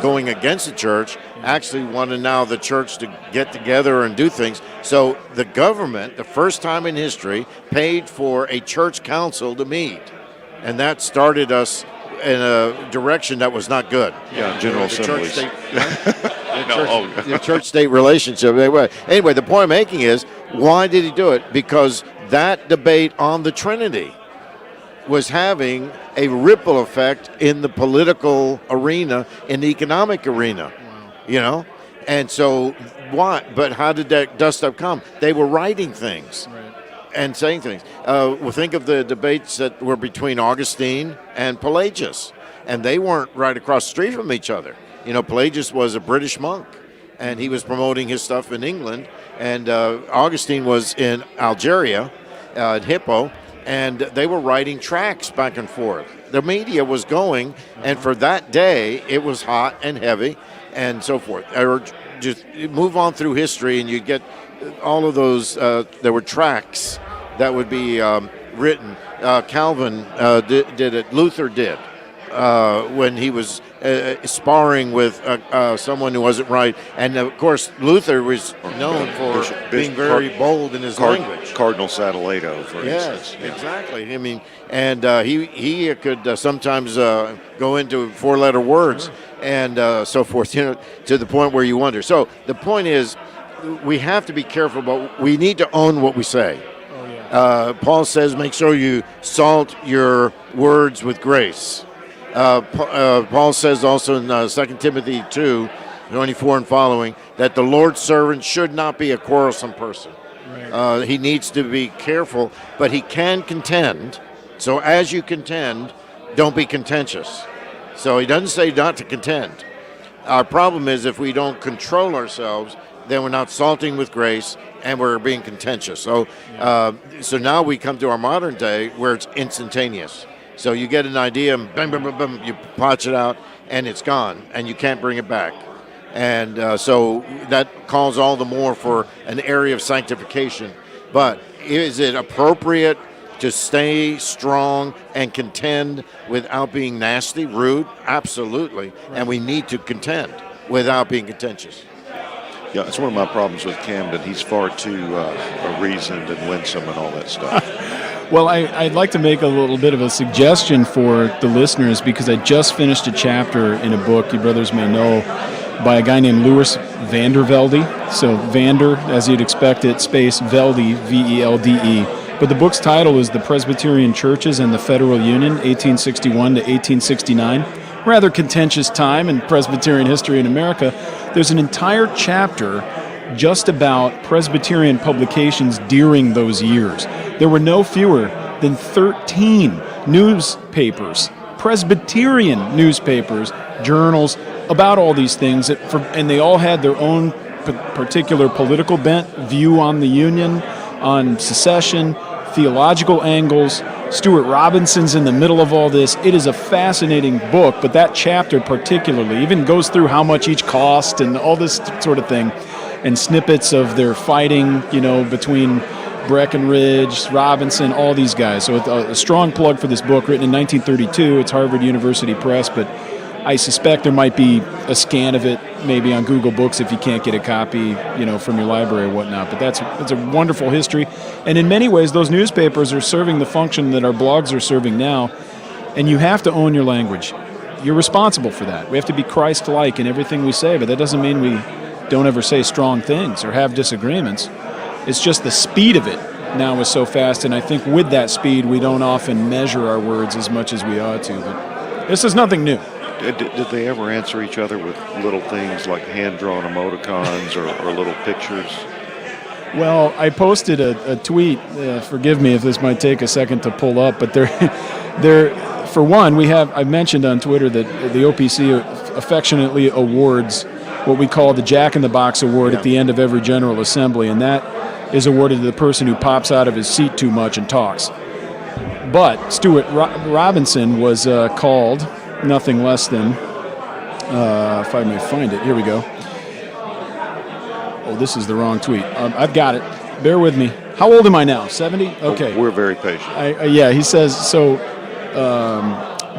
going against the church, actually wanted now the church to get together and do things. So the government, the first time in history, paid for a church council to meet, and that started us in a direction that was not good. Yeah, General Assemblies. The church-state relationship. Anyway, the point I'm making is, why did he do it? Because that debate on the Trinity was having a ripple effect in the political arena, in the economic arena. Wow. And so why? But how did that dust-up come? They were writing things. Right. And saying things. Well, think of the debates that were between Augustine and Pelagius, and they weren't right across the street from each other. Pelagius was a British monk, and he was promoting his stuff in England, and Augustine was in Algeria, at Hippo, and they were writing tracts back and forth. The media was going, and for that day, it was hot and heavy, and so forth. Or just move on through history, and you get all of those. There were tracts that would be written. Calvin did it. Luther did when he was sparring with someone who wasn't right. And, of course, Luther was known for being very bold in his language. Cardinal Sadoleto, for instance. Yes, exactly. I mean, and he could sometimes go into four-letter words and so forth, to the point where you wonder. So the point is, we have to be careful, but we need to own what we say. Paul says, make sure you salt your words with grace. Paul says also in 2 Timothy 2:24 and following, that the Lord's servant should not be a quarrelsome person. Right. He needs to be careful, but he can contend. So as you contend, don't be contentious. So he doesn't say not to contend. Our problem is if we don't control ourselves, then we're not salting with grace, and we're being contentious. So, so now we come to our modern day where it's instantaneous. So you get an idea, and bam, bam, bam, bam, you patch it out, and it's gone, and you can't bring it back. And so that calls all the more for an area of sanctification. But is it appropriate to stay strong and contend without being nasty, rude? Absolutely. Right. And we need to contend without being contentious. Yeah, it's one of my problems with Camden. He's far too reasoned and winsome and all that stuff. Well, I'd like to make a little bit of a suggestion for the listeners because I just finished a chapter in a book you brothers may know by a guy named Louis Vandervelde. So Vander, as you'd expect it, space Velde, V-E-L-D-E. But the book's title is The Presbyterian Churches and the Federal Union, 1861 to 1869. Rather contentious time in Presbyterian history in America. There's an entire chapter just about Presbyterian publications during those years. There were no fewer than 13 newspapers, Presbyterian newspapers, journals, about all these things, and they all had their own particular political bent, view on the Union, on secession, theological angles. Stuart Robinson's in the middle of all this. It is a fascinating book, but that chapter particularly even goes through how much each cost and all this sort of thing, and snippets of their fighting, between Breckinridge, Robinson, all these guys. So a strong plug for this book, written in 1932. It's Harvard University Press, but I suspect there might be a scan of it maybe on Google Books if you can't get a copy, from your library or whatnot. But that's a wonderful history. And in many ways, those newspapers are serving the function that our blogs are serving now. And you have to own your language. You're responsible for that. We have to be Christ-like in everything we say, but that doesn't mean we don't ever say strong things or have disagreements. It's just the speed of it now is so fast, and I think with that speed, we don't often measure our words as much as we ought to. But this is nothing new. Did they ever answer each other with little things like hand-drawn emoticons or little pictures? Well, I posted a tweet. Forgive me if this might take a second to pull up, but for one, I mentioned on Twitter that the OPC affectionately awards what we call the Jack in the Box Award at the end of every General Assembly, and that is awarded to the person who pops out of his seat too much and talks. But Stuart Robinson was called nothing less than, if I may find it, here we go. Oh, this is the wrong tweet. I've got it. Bear with me. How old am I now? 70? Okay. Oh, we're very patient. He says, so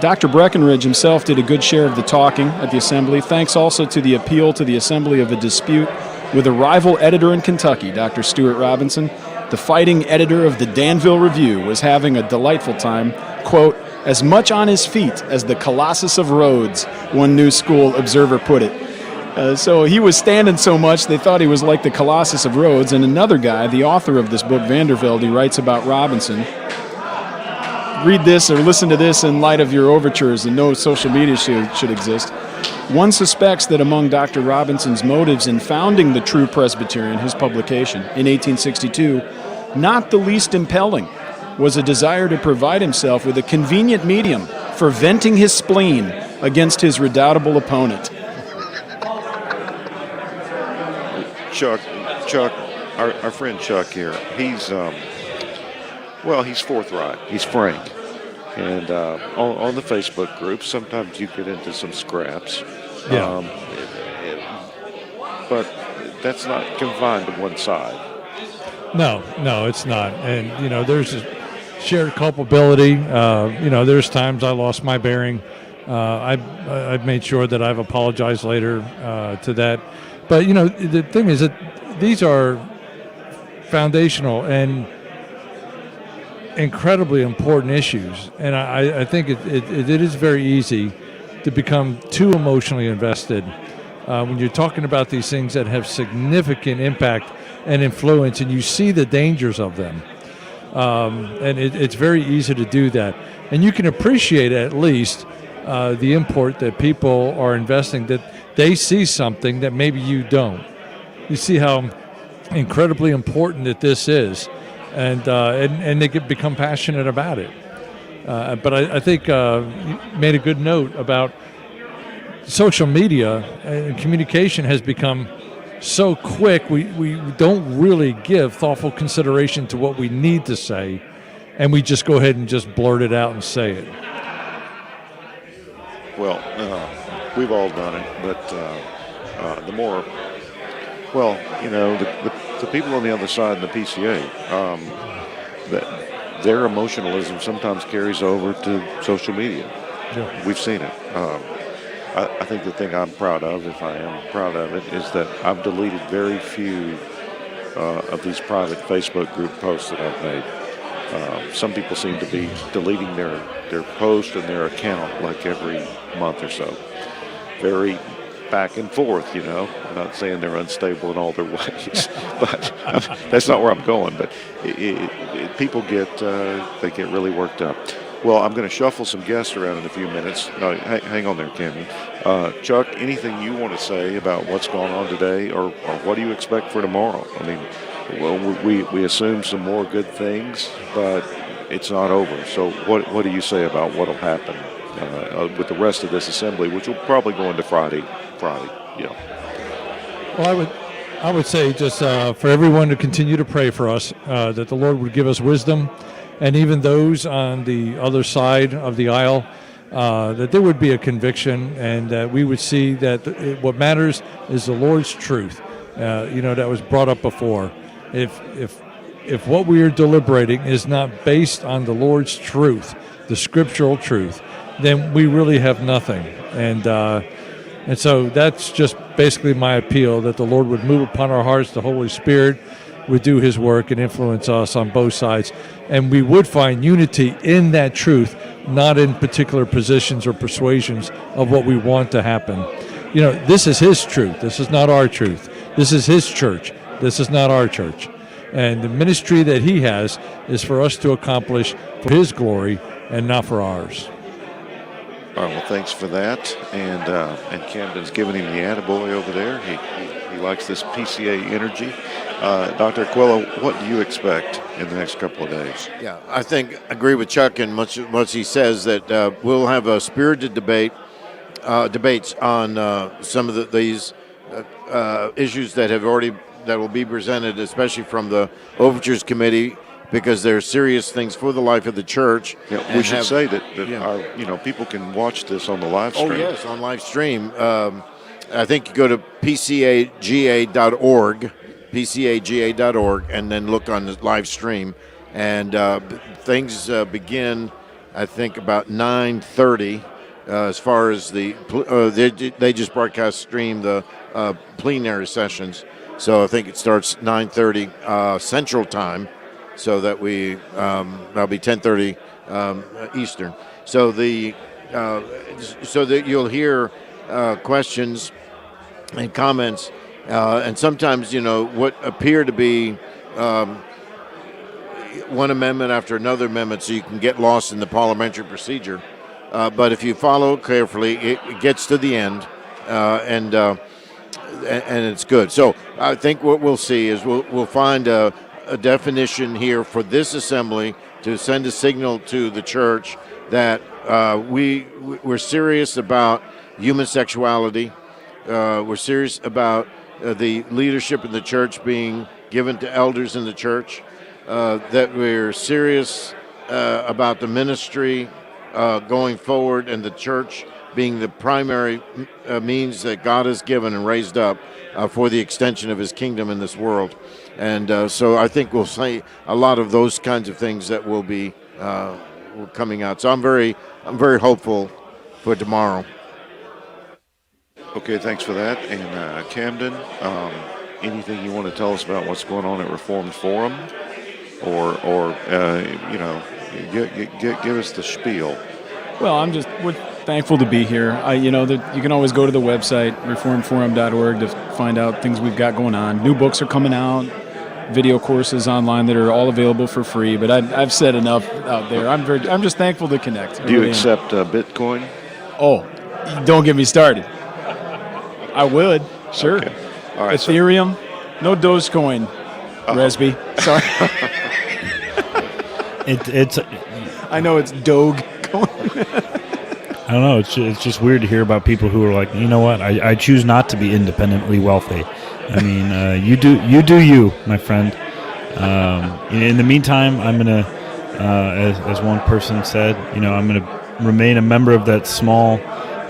Dr. Breckinridge himself did a good share of the talking at the Assembly, thanks also to the appeal to the Assembly of a dispute with a rival editor in Kentucky, Dr. Stuart Robinson. The fighting editor of the Danville Review was having a delightful time, quote, as much on his feet as the Colossus of Rhodes, one New School observer put it. So he was standing so much they thought he was like the Colossus of Rhodes. And another guy, the author of this book, Vandervelde, writes about Robinson. Read this or listen to this in light of your overtures, and no social media should exist. One suspects that among Dr. Robinson's motives in founding the True Presbyterian, his publication, in 1862, not the least impelling, was a desire to provide himself with a convenient medium for venting his spleen against his redoubtable opponent. Chuck, our friend Chuck here, he's forthright. He's frank. And on the Facebook group, sometimes you get into some scraps. Yeah. But that's not confined to one side. No, it's not. And, there's a shared culpability. There's times I lost my bearing. I've made sure that I've apologized later to that. But, the thing is that these are foundational and incredibly important issues. And I think it is very easy to become too emotionally invested when you're talking about these things that have significant impact and influence, and you see the dangers of them. And it's very easy to do that. And you can appreciate at least the import that people are investing, that they see something that maybe you don't. You see how incredibly important that this is, and they become passionate about it. But I think you made a good note about social media and communication has become so quick, we don't really give thoughtful consideration to what we need to say, and we just go ahead and just blurt it out and say it. Well, we've all done it, but the people on the other side in the PCA, their emotionalism sometimes carries over to social media. Yeah. We've seen it. I think the thing I'm proud of, if I am proud of it, is that I've deleted very few of these private Facebook group posts that I've made. Some people seem to be deleting their post and their account like every month or so. Very back and forth, I'm not saying they're unstable in all their ways, but that's not where I'm going. But people get really worked up. Well, I'm going to shuffle some guests around in a few minutes. No, hang on there, Camden. Chuck, anything you want to say about what's going on today, or what do you expect for tomorrow? I mean, well, we assume some more good things, but it's not over. So what do you say about what will happen with the rest of this assembly, which will probably go into Friday? Yeah. Well, I would say just for everyone to continue to pray for us, that the Lord would give us wisdom, and even those on the other side of the aisle, that there would be a conviction, and that we would see that what matters is the Lord's truth. That was brought up before. If what we are deliberating is not based on the Lord's truth, the scriptural truth, then we really have nothing. And so that's just basically my appeal, that the Lord would move upon our hearts, the Holy Spirit would do his work and influence us on both sides. And we would find unity in that truth, not in particular positions or persuasions of what we want to happen. This is his truth. This is not our truth. This is his church. This is not our church. And the ministry that he has is for us to accomplish for his glory and not for ours. All right, well, thanks for that. And Camden's giving him the attaboy over there. He likes this PCA energy. Dr. Aquila, what do you expect in the next couple of days? Yeah, I agree with Chuck in much he says, that we'll have a spirited debates on some of these issues that will be presented, especially from the Overtures Committee, because they're serious things for the life of the church. Yeah, we should say that our people can watch this on the live stream. Oh yes, on live stream. I think you go to PCAGA.org, PCAGA.org, and then look on the live stream. And things begin, I think, about 9:30. As far as they just broadcast stream the plenary sessions, so I think it starts 9:30 Central Time. So that that'll be 10:30 Eastern. So so that you'll hear questions and comments, and sometimes what appear to be one amendment after another amendment, so you can get lost in the parliamentary procedure. But if you follow carefully, it gets to the end, and it's good. So I think what we'll see is we'll find a definition here for this assembly to send a signal to the church that we're serious about human sexuality. We're serious about the leadership in the church being given to elders in the church. That we're serious about the ministry going forward, and the church being the primary means that God has given and raised up for the extension of his kingdom in this world. And so I think we'll see a lot of those kinds of things that will be coming out. So I'm very hopeful for tomorrow. Okay, thanks for that. And Camden, anything you want to tell us about what's going on at Reformed Forum, or give us the spiel? Well, we're thankful to be here. You can always go to the website, reformedforum.org, to find out things we've got going on. New books are coming out, video courses online that are all available for free. But I've said enough out there. I'm just thankful to connect. Do you accept Bitcoin? Oh, don't get me started. I would, sure. Okay. All right, Ethereum, no Dogecoin. Presby, sorry. It's. I know it's Doge. I don't know. It's just weird to hear about people who are like, you know what? I choose not to be independently wealthy. I mean, you do you, my friend. In the meantime, I'm gonna, as one person said, I'm gonna remain a member of that small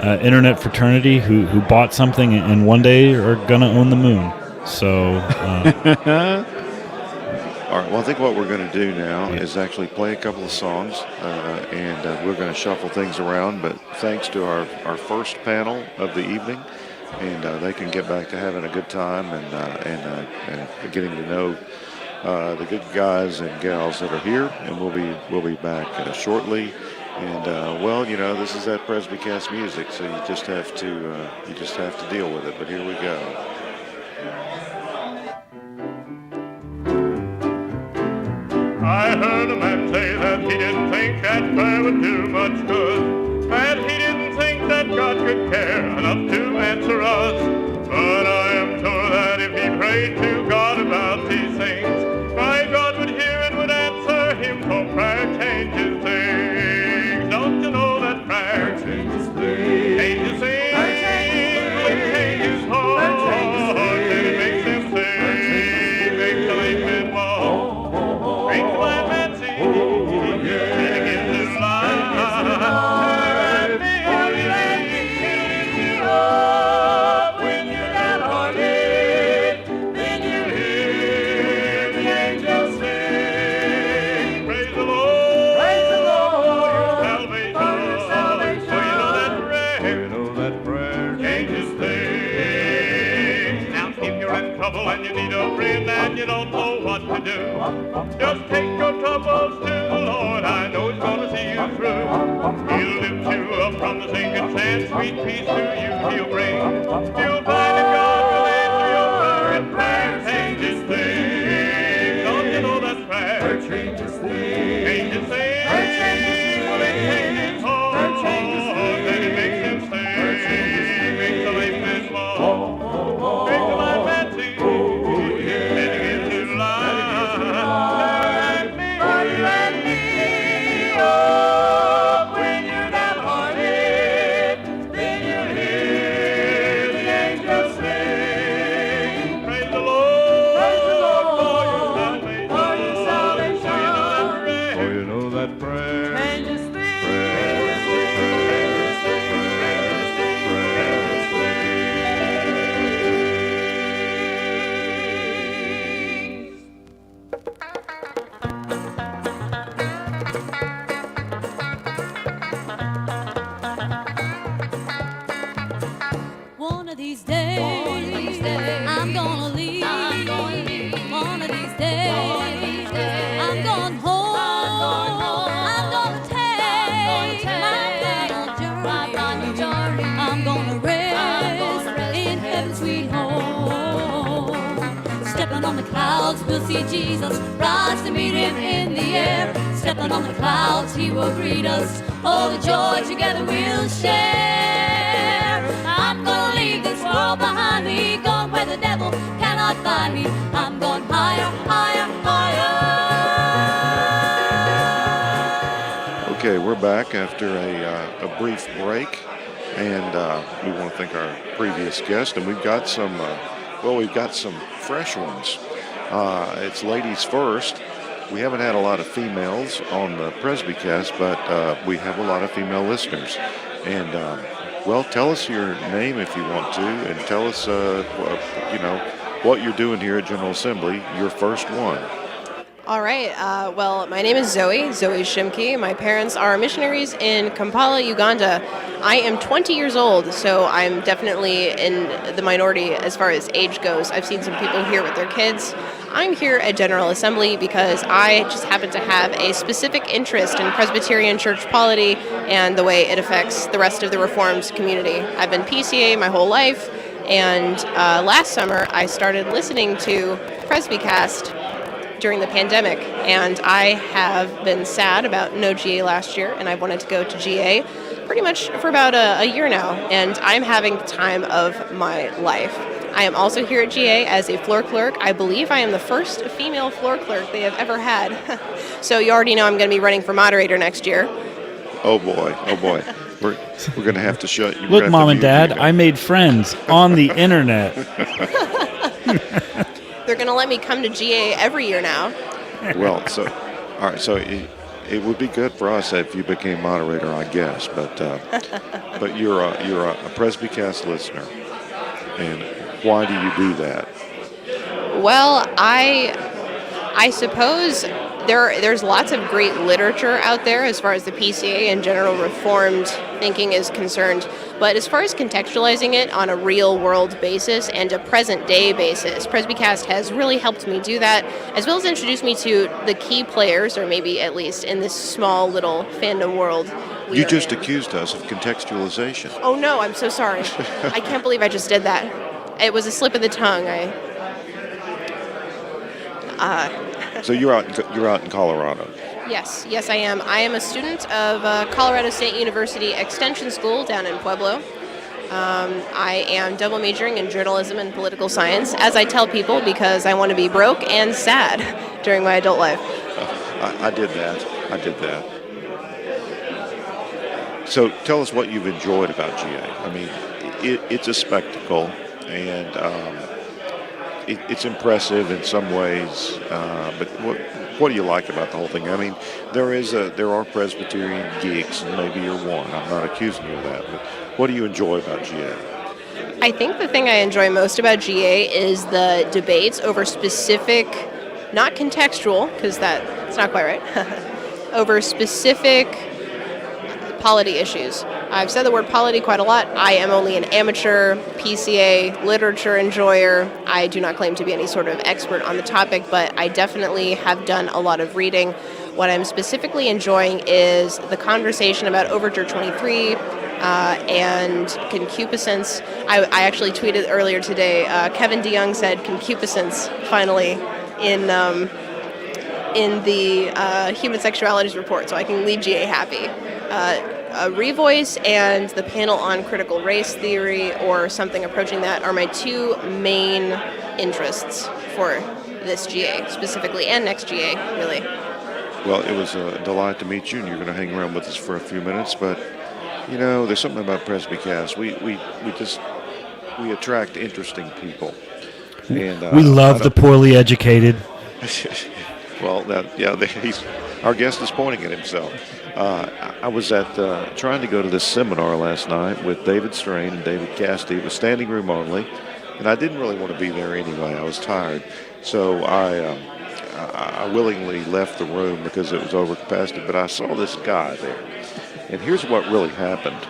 internet fraternity who bought something and one day are gonna own the moon. So. All right. Well, I think what we're going to do now is actually play a couple of songs, and we're going to shuffle things around. But thanks to our first panel of the evening, and they can get back to having a good time and getting to know the good guys and gals that are here. And we'll be back shortly. And well, this is that Presbycast music, so you just have to deal with it. But here we go. I heard a man say that he didn't think that prayer would do much good, and he didn't think that God could care enough to answer us. But I am sure that if he prayed to God about these things, my God would hear and would answer him, for prayer changes things. Don't you know that prayer changes things? Changes things. It changes hearts, and it makes them sing, makes the lame men walk, makes the blind man see, and begin to lie. When you're downhearted, then you hear the angels sing. Praise the Lord, for your salvation. For you know that prayer changes things. Now if you're in trouble and you need a friend and you don't know what to do, just take your troubles to the Lord. I know He's gonna see you through. He'll lift you up from the sinking sand. Sweet peace to you He'll bring. You'll find that God will answer your prayer, and prayer changes things. Don't you know that prayer changes things? Changes things. Well, it changes hearts, and it makes them sing. Makes the lame man walk, makes the blind man see, and begin to lie. Let me up when you're downhearted, then you'll hear the angels sing. Praise the Lord, for your salvation. For you know that prayer changes things. One of these days, I'm gonna leave. One of these days, I'm going home. I'm gonna take my final journey. I'm gonna rest in heaven's sweet home. Stepping on the clouds, we'll see Jesus rise to meet him in the air. Stepping on the clouds, he will greet us. Oh, the joy together we'll share. I'm gonna leave this world behind me, going where the devil cannot find me. I'm going higher, higher, higher. Okay, we're back after a brief break, and we want to thank our previous guest, and we've got some fresh ones. It's ladies first. We haven't had a lot of females on the Presbycast, but we have a lot of female listeners. And well, tell us your name if you want to, and tell us what you're doing here at General Assembly. Your first one. All right. Well, my name is Zoe Shimke. My parents are missionaries in Kampala, Uganda. I am 20 years old, so I'm definitely in the minority as far as age goes. I've seen some people here with their kids. I'm here at General Assembly because I just happen to have a specific interest in Presbyterian church polity and the way it affects the rest of the Reformed community. I've been PCA my whole life, and last summer I started listening to Presbycast during the pandemic, and I have been sad about no GA last year, and I wanted to go to GA pretty much for about a year now, and I'm having the time of my life. I am also here at GA as a floor clerk. I believe I am the first female floor clerk they have ever had. So you already know I'm going to be running for moderator next year. Oh boy. We're going to have to shut you. Look, Mom and Dad, I made friends on the internet. They're going to let me come to GA every year now. Well, so it would be good for us if you became moderator, I guess. But you're a Presbycast listener, and why do you do that? Well, I suppose there's lots of great literature out there as far as the PCA and general reformed thinking is concerned. But as far as contextualizing it on a real world basis and a present day basis, PresbyCast has really helped me do that, as well as introduce me to the key players, or maybe at least in this small little fandom world. You just accused us of contextualization. Oh no, I'm so sorry. I can't believe I just did that. It was a slip of the tongue. So you're out in Colorado. Yes, I am. I am a student of Colorado State University Extension School down in Pueblo. I am double majoring in journalism and political science, as I tell people, because I want to be broke and sad during my adult life. I did that. So tell us what you've enjoyed about GA. I mean, it's a spectacle, and it's impressive in some ways. But what do you like about the whole thing? I mean, there are Presbyterian geeks, and maybe you're one. I'm not accusing you of that, but what do you enjoy about GA? I think the thing I enjoy most about GA is the debates over specific, not contextual, because that's not quite right, over specific polity issues. I've said the word polity quite a lot. I am only an amateur PCA literature enjoyer. I do not claim to be any sort of expert on the topic, but I definitely have done a lot of reading. What I'm specifically enjoying is the conversation about Overture 23 and concupiscence. I actually tweeted earlier today, Kevin DeYoung said concupiscence finally in the Human Sexualities Report, so I can leave GA happy. A revoice and the panel on critical race theory or something approaching that are my two main interests for this GA specifically, and next GA, really. Well, it was a delight to meet you, and you're going to hang around with us for a few minutes, but, you know, there's something about PresbyCast. We attract interesting people. And we love the poorly educated. Well, our guest is pointing at himself. I was trying to go to this seminar last night with David Strain and David Cassidy. It was standing room only, and I didn't really want to be there anyway. I was tired, so I willingly left the room because it was over capacity. But I saw this guy there, and here's what really happened.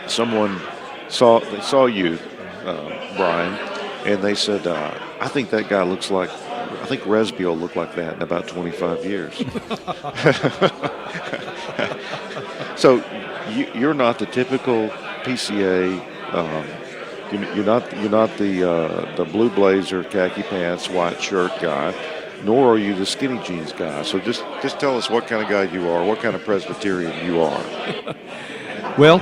Someone saw you, Brian, and they said, "I think that guy looks like." I think Presby will look like that in about 25 years. So you're not the typical PCA. You're not the blue blazer, khaki pants, white shirt guy, nor are you the skinny jeans guy. So just tell us what kind of guy you are, what kind of Presbyterian you are. Well,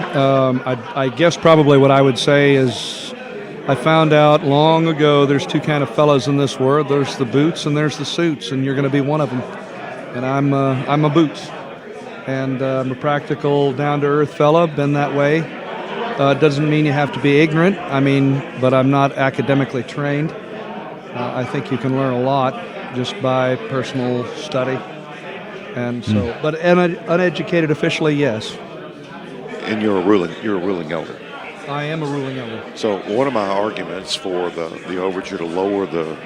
I guess probably what I would say is I found out long ago there's two kind of fellas in this world. There's the boots and there's the suits, and you're going to be one of them. And I'm a boots. And I'm a practical, down-to-earth fella, been that way. Doesn't mean you have to be ignorant. But I'm not academically trained. I think you can learn a lot just by personal study. And so, but uneducated officially, yes. And you're a ruling elder. I am a ruling elder. So one of my arguments for the overture to lower the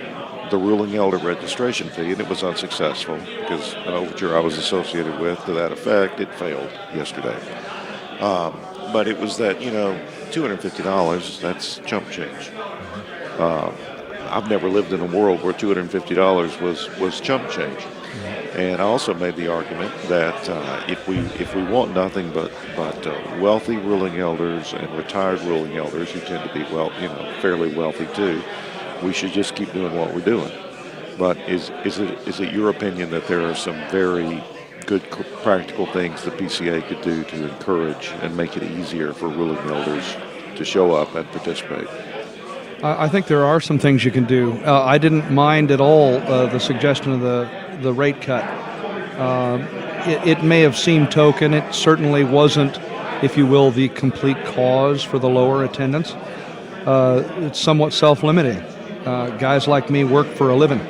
ruling elder registration fee, and it was unsuccessful because an overture I was associated with to that effect, it failed yesterday. But it was that, $250, that's chump change. I've never lived in a world where $250 was chump change. And I also made the argument that if we want nothing but wealthy ruling elders and retired ruling elders who tend to be fairly wealthy too, we should just keep doing what we're doing. But is it your opinion that there are some very good practical things the PCA could do to encourage and make it easier for ruling elders to show up and participate? I think there are some things you can do. I didn't mind at all the suggestion of the rate cut. It may have seemed token. It certainly wasn't, if you will, the complete cause for the lower attendance. It's somewhat self-limiting. Guys like me work for a living.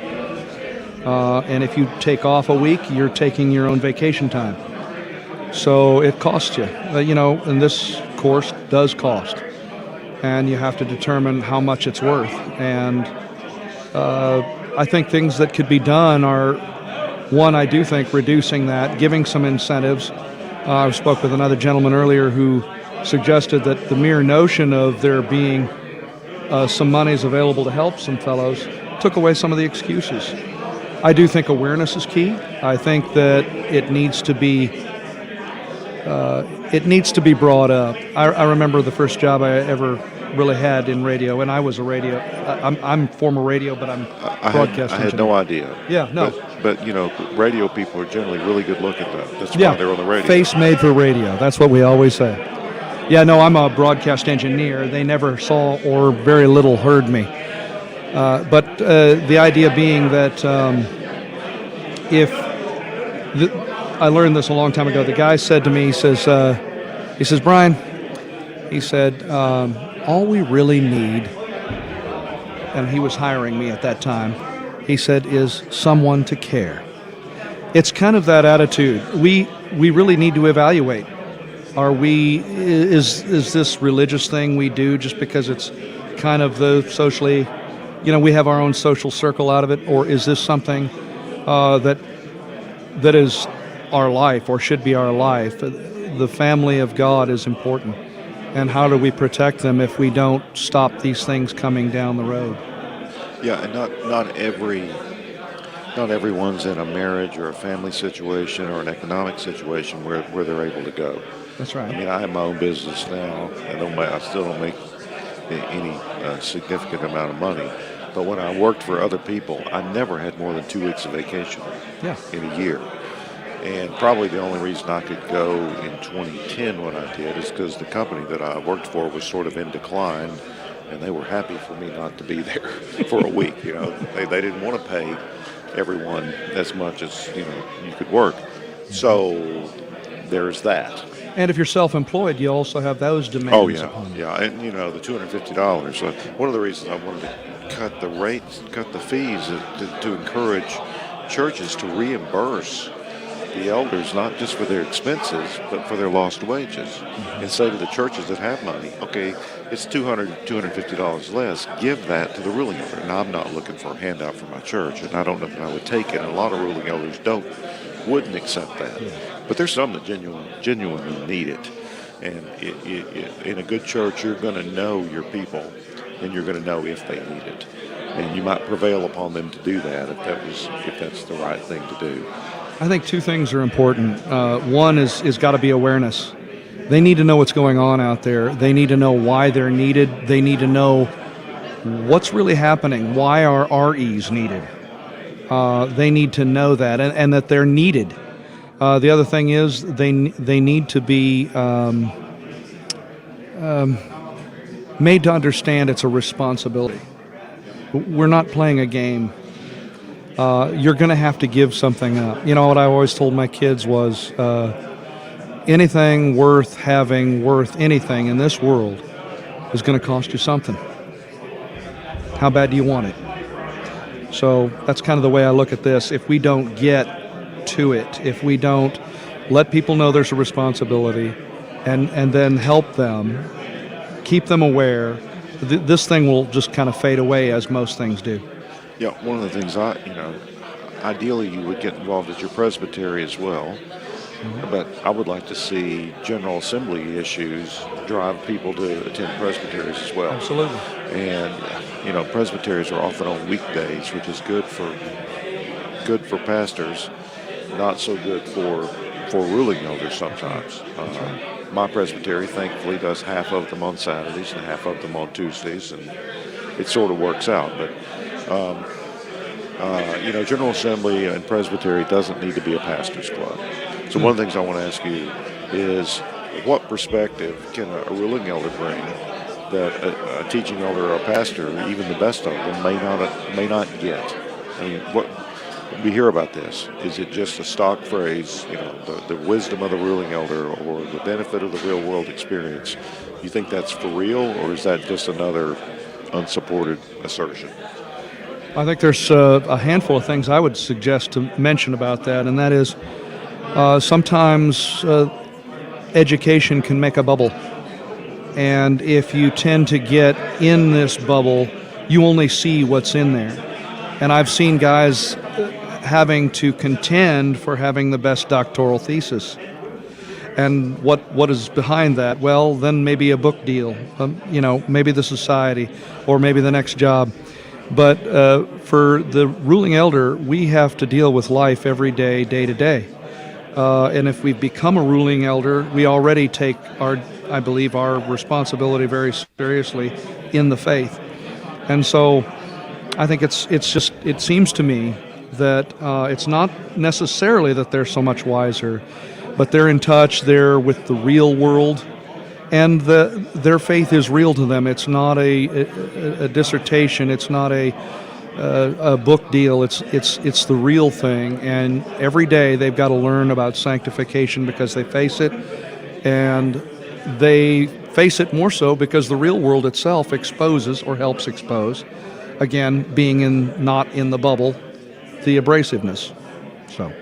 And if you take off a week, you're taking your own vacation time. So it costs you. And this course does cost. And you have to determine how much it's worth. And I think things that could be done are, one, I do think reducing that, giving some incentives. I spoke with another gentleman earlier who suggested that the mere notion of there being some monies available to help some fellows took away some of the excuses. I do think awareness is key. I think that it needs to be brought up. I remember the first job I ever really had in radio, and I was a radio. I'm former radio, but I'm broadcast. I had no idea. Yeah, no. But radio people are generally really good looking, though. That's why they're on the radio. Face made for radio. That's what we always say. Yeah, no, I'm a broadcast engineer. They never saw or very little heard me. But the idea being that I learned this a long time ago. The guy said to me, he says, Brian, he said, all we really need, and he was hiring me at that time, he said, is someone to care. It's kind of that attitude. We really need to evaluate. Is this religious thing we do just because it's kind of the socially, we have our own social circle out of it, or is this something that is our life or should be our life? The family of God is important. And how do we protect them if we don't stop these things coming down the road? Yeah, and not everyone's in a marriage or a family situation or an economic situation where they're able to go. That's right. I mean, I have my own business now. I still don't make any significant amount of money. But when I worked for other people, I never had more than 2 weeks of vacation in a year. And probably the only reason I could go in 2010 when I did is because the company that I worked for was sort of in decline, and they were happy for me not to be there for a week. They didn't want to pay everyone as much as you could work. So there's that. And if you're self-employed, you also have those demands. Oh yeah, upon you. yeah, and the $250. One of the reasons I wanted to cut the rates, cut the fees, to encourage churches to reimburse the elders, not just for their expenses, but for their lost wages. And say to the churches that have money, okay, it's $250 less, give that to the ruling elder. Now, I'm not looking for a handout from my church, and I don't know that I would take it. And a lot of ruling elders wouldn't accept that. But there's some that genuinely need it. And in a good church, you're going to know your people, and you're going to know if they need it. And you might prevail upon them to do that if that's the right thing to do. I think two things are important. One is got to be awareness. They need to know what's going on out there. They need to know why they're needed. They need to know what's really happening. Why are REs needed? They need to know that and that they're needed. The other thing is they need to be made to understand it's a responsibility. We're not playing a game. You're going to have to give something up. What I always told my kids was anything worth having, worth anything in this world is going to cost you something. How bad do you want it? So that's kind of the way I look at this. If we don't get to it, if we don't let people know there's a responsibility and then help them, keep them aware, this thing will just kind of fade away as most things do. Yeah, one of the things ideally you would get involved as your presbytery as well, but I would like to see General Assembly issues drive people to attend presbyteries as well. Absolutely. And presbyteries are often on weekdays, which is good for pastors, not so good for ruling elders sometimes. My presbytery, thankfully, does half of them on Saturdays and half of them on Tuesdays, and it sort of works out. But General Assembly and Presbytery doesn't need to be a pastor's club. So one of the things I want to ask you is, what perspective can a ruling elder bring that a teaching elder or a pastor, even the best of them, may not get? I mean, what we hear about this, is it just a stock phrase, the wisdom of the ruling elder or the benefit of the real world experience? You think that's for real, or is that just another unsupported assertion? I think there's a handful of things I would suggest to mention about that, and that is sometimes education can make a bubble. And if you tend to get in this bubble, you only see what's in there. And I've seen guys having to contend for having the best doctoral thesis. And what is behind that? Well, then maybe a book deal, maybe the society, or maybe the next job. But for the ruling elder, we have to deal with life every day, day to day. And if we've become a ruling elder, we already take I believe, our responsibility very seriously in the faith. And so I think it seems to me that it's not necessarily that they're so much wiser, but they're in touch there with the real world, and their faith is real to them. It's not a dissertation. It's not a book deal. It's the real thing, and every day they've got to learn about sanctification because they face it, and they face it more so because the real world itself exposes or helps expose, again, being not in the bubble, the abrasiveness. So,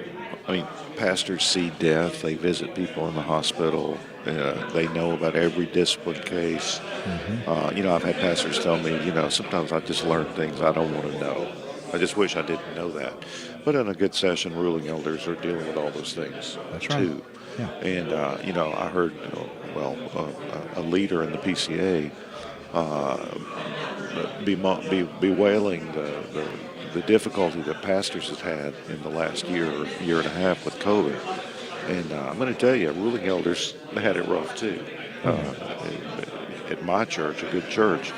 I mean, pastors see death. They visit people in the hospital. They know about every discipline case. I've had pastors tell me, sometimes I just learn things I don't want to know. I just wish I didn't know that. But in a good session, ruling elders are dealing with all those things too. Yeah. And, I heard, a leader in the PCA bewailing the difficulty that pastors have had in the last year and a half with COVID. And I'm going to tell you, ruling elders had it rough too. At my church, a good church,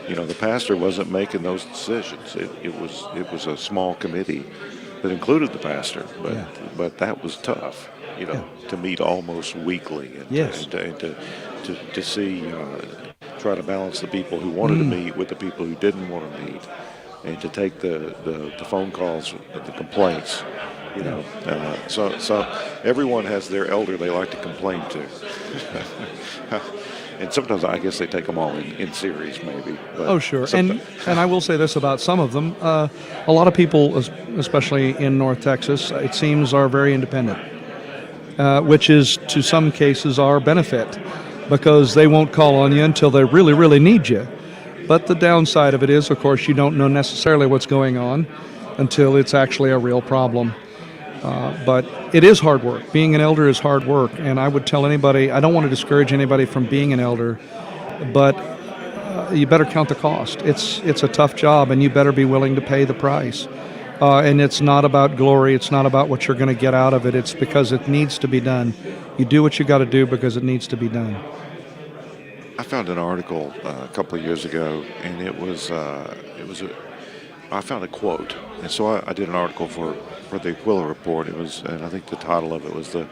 the pastor wasn't making those decisions. It was a small committee that included the pastor, but that was tough. To meet almost weekly, and to see, try to balance the people who wanted to meet with the people who didn't want to meet, and to take the phone calls, the complaints. So everyone has their elder they like to complain to, and sometimes I guess they take them all in series, maybe. But oh, sure. And I will say this about some of them: a lot of people, especially in North Texas, it seems, are very independent. Which is, to some cases, our benefit, because they won't call on you until they really, really need you. But the downside of it is, of course, you don't know necessarily what's going on until it's actually a real problem. But it is hard work. Being an elder is hard work, and I would tell anybody, I don't want to discourage anybody from being an elder, but you better count the cost. It's a tough job, and you better be willing to pay the price. And it's not about glory. It's not about what you're going to get out of it. It's because it needs to be done. You do what you got to do because it needs to be done. I found an article a couple of years ago, and I found a quote, and so I did an article for the Aquila report. And I think the title of it was the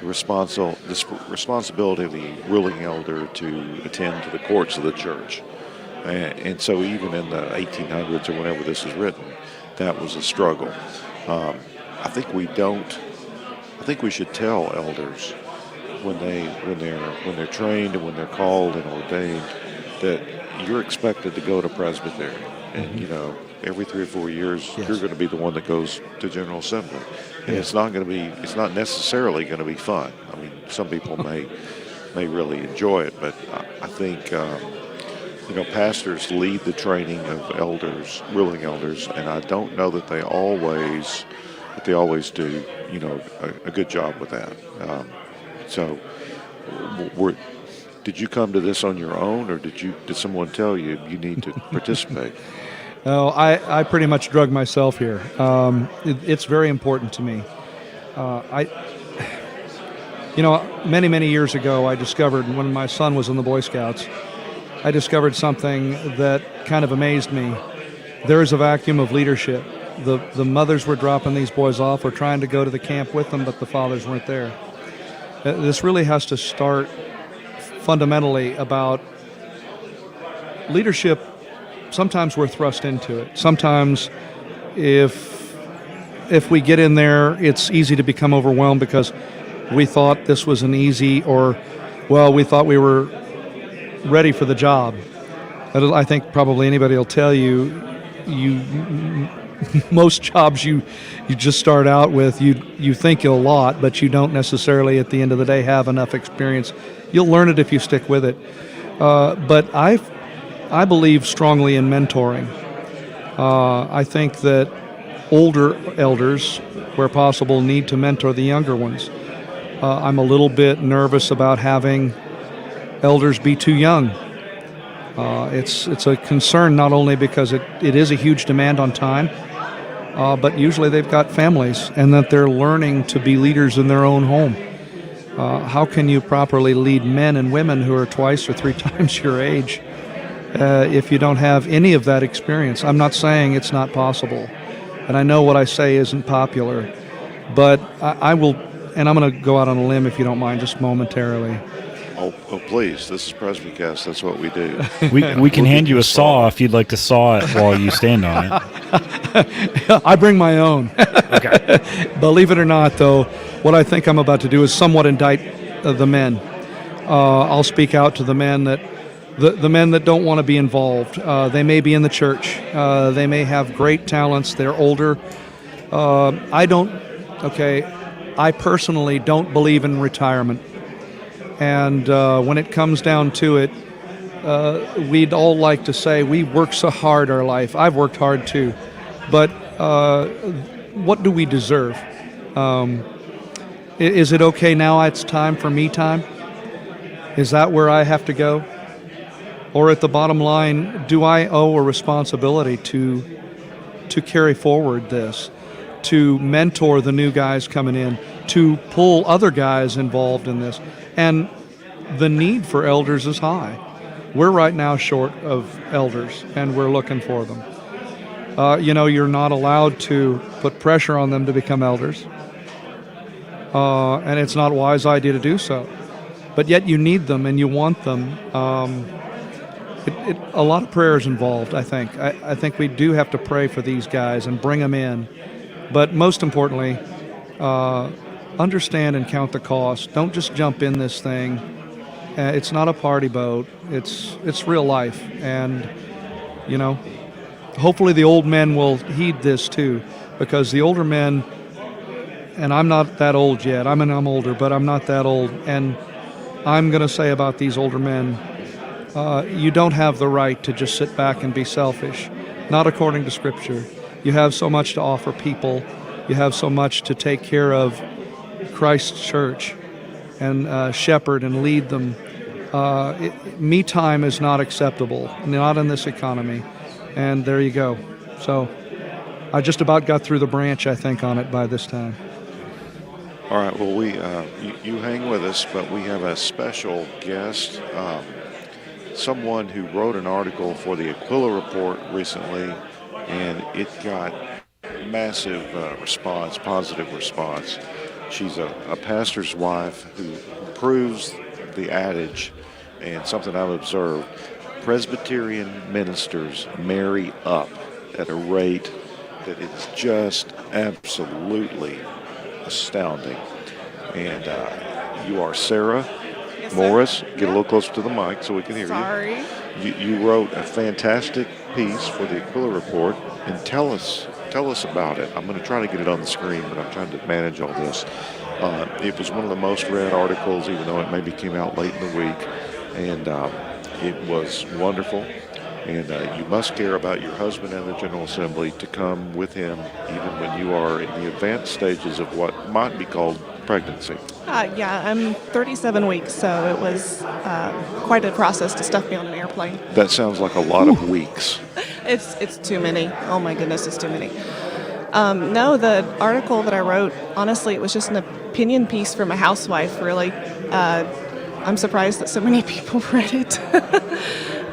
responsibility of the ruling elder to attend to the courts of the church. And so even in the 1800s or whenever this was written, that was a struggle. I think we should tell elders when they're trained and when they're called and ordained that you're expected to go to Presbytery, and every 3 or 4 years you're going to be the one that goes to General Assembly, and it's not necessarily going to be fun. I mean, some people may really enjoy it, but I think. Pastors lead the training of elders, ruling elders, and I don't know that they always do, a good job with that. Did you come to this on your own, or did someone tell you need to participate? No, I pretty much drug myself here. It's very important to me. Many, many years ago, I discovered when my son was in the Boy Scouts, I discovered something that kind of amazed me. There is a vacuum of leadership. The mothers were dropping these boys off or trying to go to the camp with them, but the fathers weren't there. This really has to start fundamentally about leadership. Sometimes we're thrust into it. Sometimes if we get in there, it's easy to become overwhelmed because we thought this was an easy, we thought we were ready for the job. I think probably anybody will tell you most jobs you just start out with, you think a lot, but you don't necessarily at the end of the day have enough experience. You'll learn it if you stick with it. But I believe strongly in mentoring. I think that older elders, where possible, need to mentor the younger ones. I'm a little bit nervous about having elders be too young. It's a concern not only because it is a huge demand on time, but usually they've got families and that they're learning to be leaders in their own home. How can you properly lead men and women who are twice or three times your age if you don't have any of that experience? I'm not saying it's not possible, and I know what I say isn't popular, but I will, and I'm going to go out on a limb if you don't mind, just momentarily. Oh, please. This is Presbycast. That's what we do. We can hand you a saw if you'd like to saw it while you stand on it. I bring my own. Okay. Believe it or not, though, what I think I'm about to do is somewhat indict the men. I'll speak out to the men that the men that don't want to be involved. They may be in the church. They may have great talents. They're older. I personally don't believe in retirement. And when it comes down to it, we'd all like to say we work so hard our life. I've worked hard too. But what do we deserve? Is it okay now it's time for me time? Is that where I have to go? Or at the bottom line, do I owe a responsibility to carry forward this, to mentor the new guys coming in, to pull other guys involved in this? And the need for elders is high. We're right now short of elders, and we're looking for them. You're not allowed to put pressure on them to become elders, and it's not a wise idea to do so. But yet you need them and you want them. A lot of prayer is involved, I think. I think we do have to pray for these guys and bring them in. But most importantly, understand and count the cost. Don't just jump in this thing. It's not a party boat. It's real life. And, hopefully the old men will heed this too, because the older men, and I'm not that old yet. I'm older, but I'm not that old. And I'm going to say about these older men, you don't have the right to just sit back and be selfish, not according to Scripture. You have so much to offer people. You have so much to take care of Christ's church and shepherd and lead them. Me time is not acceptable, not in this economy. And there you go. So I just about got through the branch, I think, on it by this time. All right. Well, you hang with us, but we have a special guest, someone who wrote an article for the Aquila Report recently, and it got massive response, positive response. She's a pastor's wife who proves the adage, and something I've observed: Presbyterian ministers marry up at a rate that is just absolutely astounding. And you are Sarah Morris. Get a little closer to the mic so we can hear you. You wrote a fantastic piece for the Aquila Report, and tell us about it. I'm going to try to get it on the screen, but I'm trying to manage all this. It was one of the most read articles, even though it maybe came out late in the week, and it was wonderful. And you must care about your husband and the General Assembly to come with him even when you are in the advanced stages of what might be called pregnancy. Yeah, I'm 37 weeks, so it was quite a process to stuff me on an airplane. That sounds like a lot of weeks. It's too many. Oh my goodness, it's too many. No, the article that I wrote, honestly, it was just an opinion piece from a housewife, really. I'm surprised that so many people read it.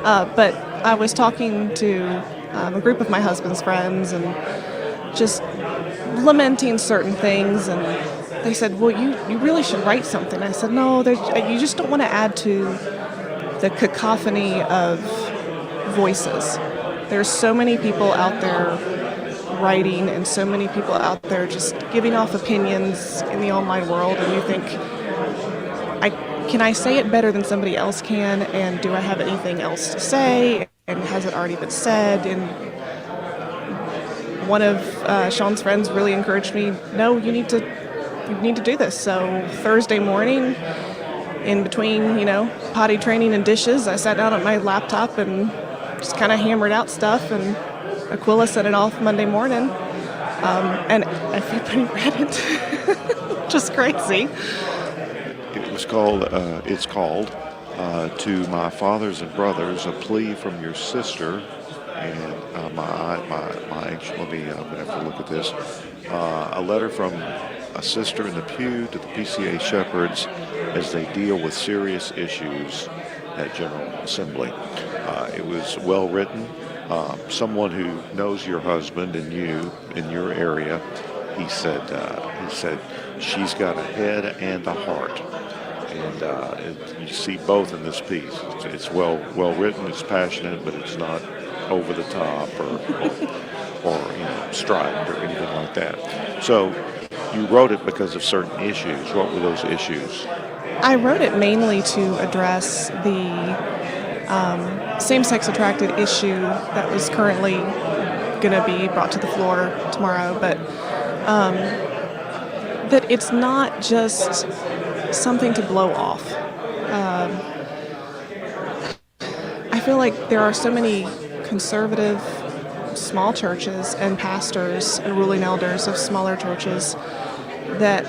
But I was talking to a group of my husband's friends and just lamenting certain things, and they said, well, you really should write something. I said, no, you just don't want to add to the cacophony of voices. There's so many people out there writing and so many people out there just giving off opinions in the online world, and you think, can I say it better than somebody else can, and do I have anything else to say, and has it already been said? And one of Sean's friends really encouraged me, no, you need to do this. So Thursday morning, in between, potty training and dishes, I sat down at my laptop and just kind of hammered out stuff, and Aquila sent it off Monday morning, and everybody read it. Just crazy. It was called, it's called, To My Fathers and Brothers, A Plea from Your Sister. And let me, I'm going to have to look at this. A letter from a sister in the pew to the PCA shepherds as they deal with serious issues at General Assembly. It was well written. Someone who knows your husband and you in your area, he said she's got a head and a heart, and you see both in this piece. It's well written. It's passionate, but it's not over the top or strident or anything like that. So you wrote it because of certain issues. What were those issues? I wrote it mainly to address the same-sex attracted issue that was currently going to be brought to the floor tomorrow, but that it's not just something to blow off. I feel like there are so many conservative small churches and pastors and ruling elders of smaller churches that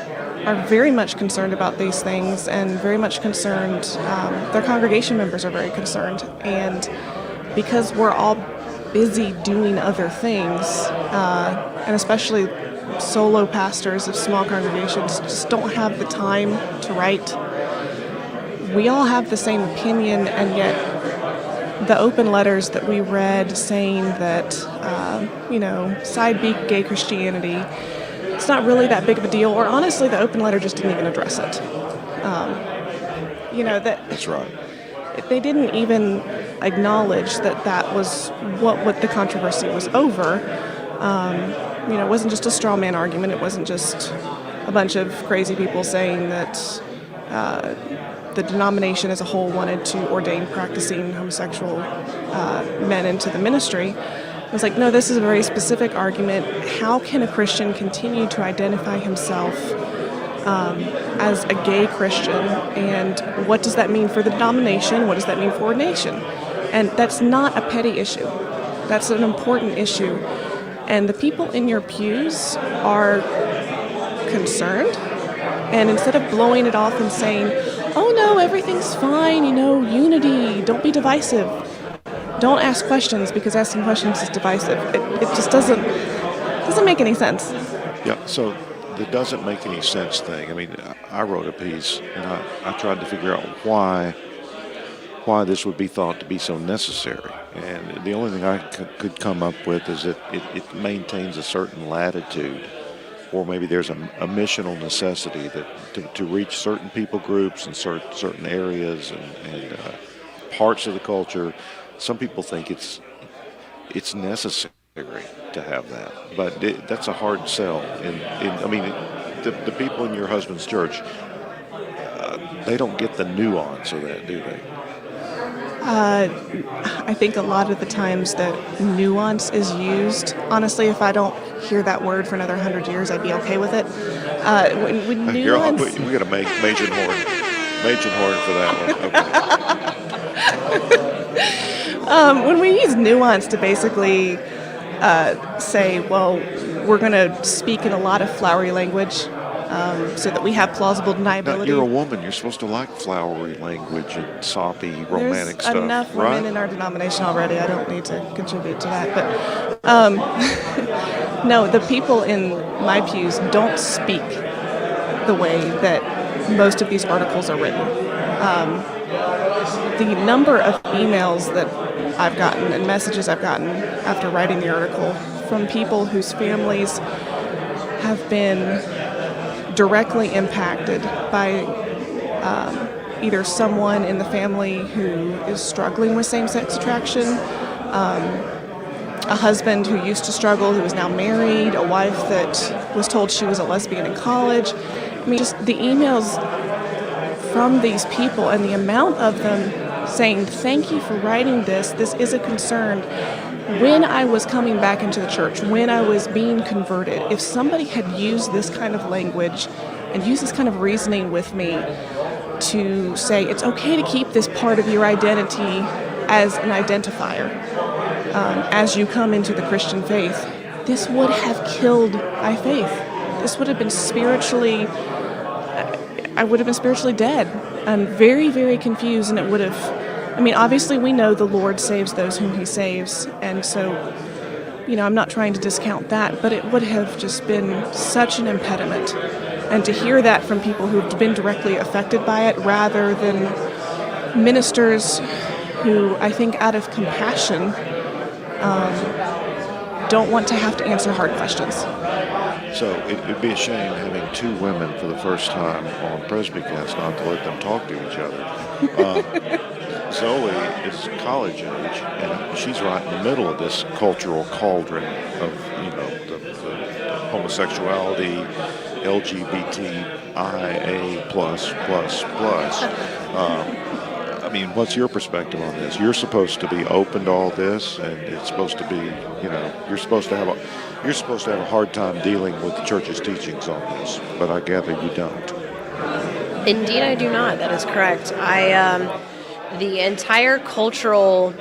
are very much concerned about these things and very much concerned, their congregation members are very concerned, and because we're all busy doing other things, and especially solo pastors of small congregations just don't have the time to write. We all have the same opinion, and yet the open letters that we read saying that, side B gay Christianity, it's not really that big of a deal, or honestly, the open letter just didn't even address it. That's right. They didn't even acknowledge that was what the controversy was over. It wasn't just a straw man argument. It wasn't just a bunch of crazy people saying that the denomination as a whole wanted to ordain practicing homosexual men into the ministry. I was like, no, this is a very specific argument. How can a Christian continue to identify himself as a gay Christian, and what does that mean for the denomination? What does that mean for ordination? And that's not a petty issue. That's an important issue. And the people in your pews are concerned, and instead of blowing it off and saying, oh no, everything's fine, unity, don't be divisive. Don't ask questions, because asking questions is divisive. It just doesn't make any sense. Yeah, so the doesn't make any sense thing. I mean, I wrote a piece, and I tried to figure out why this would be thought to be so necessary. And the only thing I could come up with is that it maintains a certain latitude, or maybe there's a missional necessity that to reach certain people groups and certain areas and parts of the culture. Some people think it's necessary to have that, but that's a hard sell. The people in your husband's church, they don't get the nuance of that, do they? I think a lot of the times that nuance is used, honestly, if I don't hear that word for another 100 years, I'd be okay with it. When nuance... We got a Major horn for that one. Okay. When we use nuance to basically say, well, we're going to speak in a lot of flowery language so that we have plausible deniability. Now, you're a woman. You're supposed to like flowery language and soppy, romantic stuff, There's enough right? women in our denomination already. I don't need to contribute to that. But no, the people in my pews don't speak the way that most of these articles are written. The number of emails that I've gotten and messages I've gotten after writing the article from people whose families have been directly impacted by either someone in the family who is struggling with same-sex attraction, a husband who used to struggle who is now married, a wife that was told she was a lesbian in college. I mean, just the emails from these people and the amount of them saying, thank you for writing this is a concern. When I was coming back into the church, when I was being converted, if somebody had used this kind of language and used this kind of reasoning with me to say it's okay to keep this part of your identity as an identifier, as you come into the Christian faith, this would have killed my faith. This would have been spiritually, I would have been spiritually dead and very, very confused, and it would have, I mean, obviously we know the Lord saves those whom he saves, and so, I'm not trying to discount that, but it would have just been such an impediment. And to hear that from people who've been directly affected by it rather than ministers who, I think out of compassion, don't want to have to answer hard questions. So it'd be a shame having two women for the first time on Presbycast not to let them talk to each other. Zoe is college age, and she's right in the middle of this cultural cauldron of, the homosexuality, LGBTIA plus. I mean, what's your perspective on this? You're supposed to be open to all this, and it's supposed to be, you're supposed to have a hard time dealing with the church's teachings on this, but I gather you don't. Indeed, I do not. That is correct. The entire cultural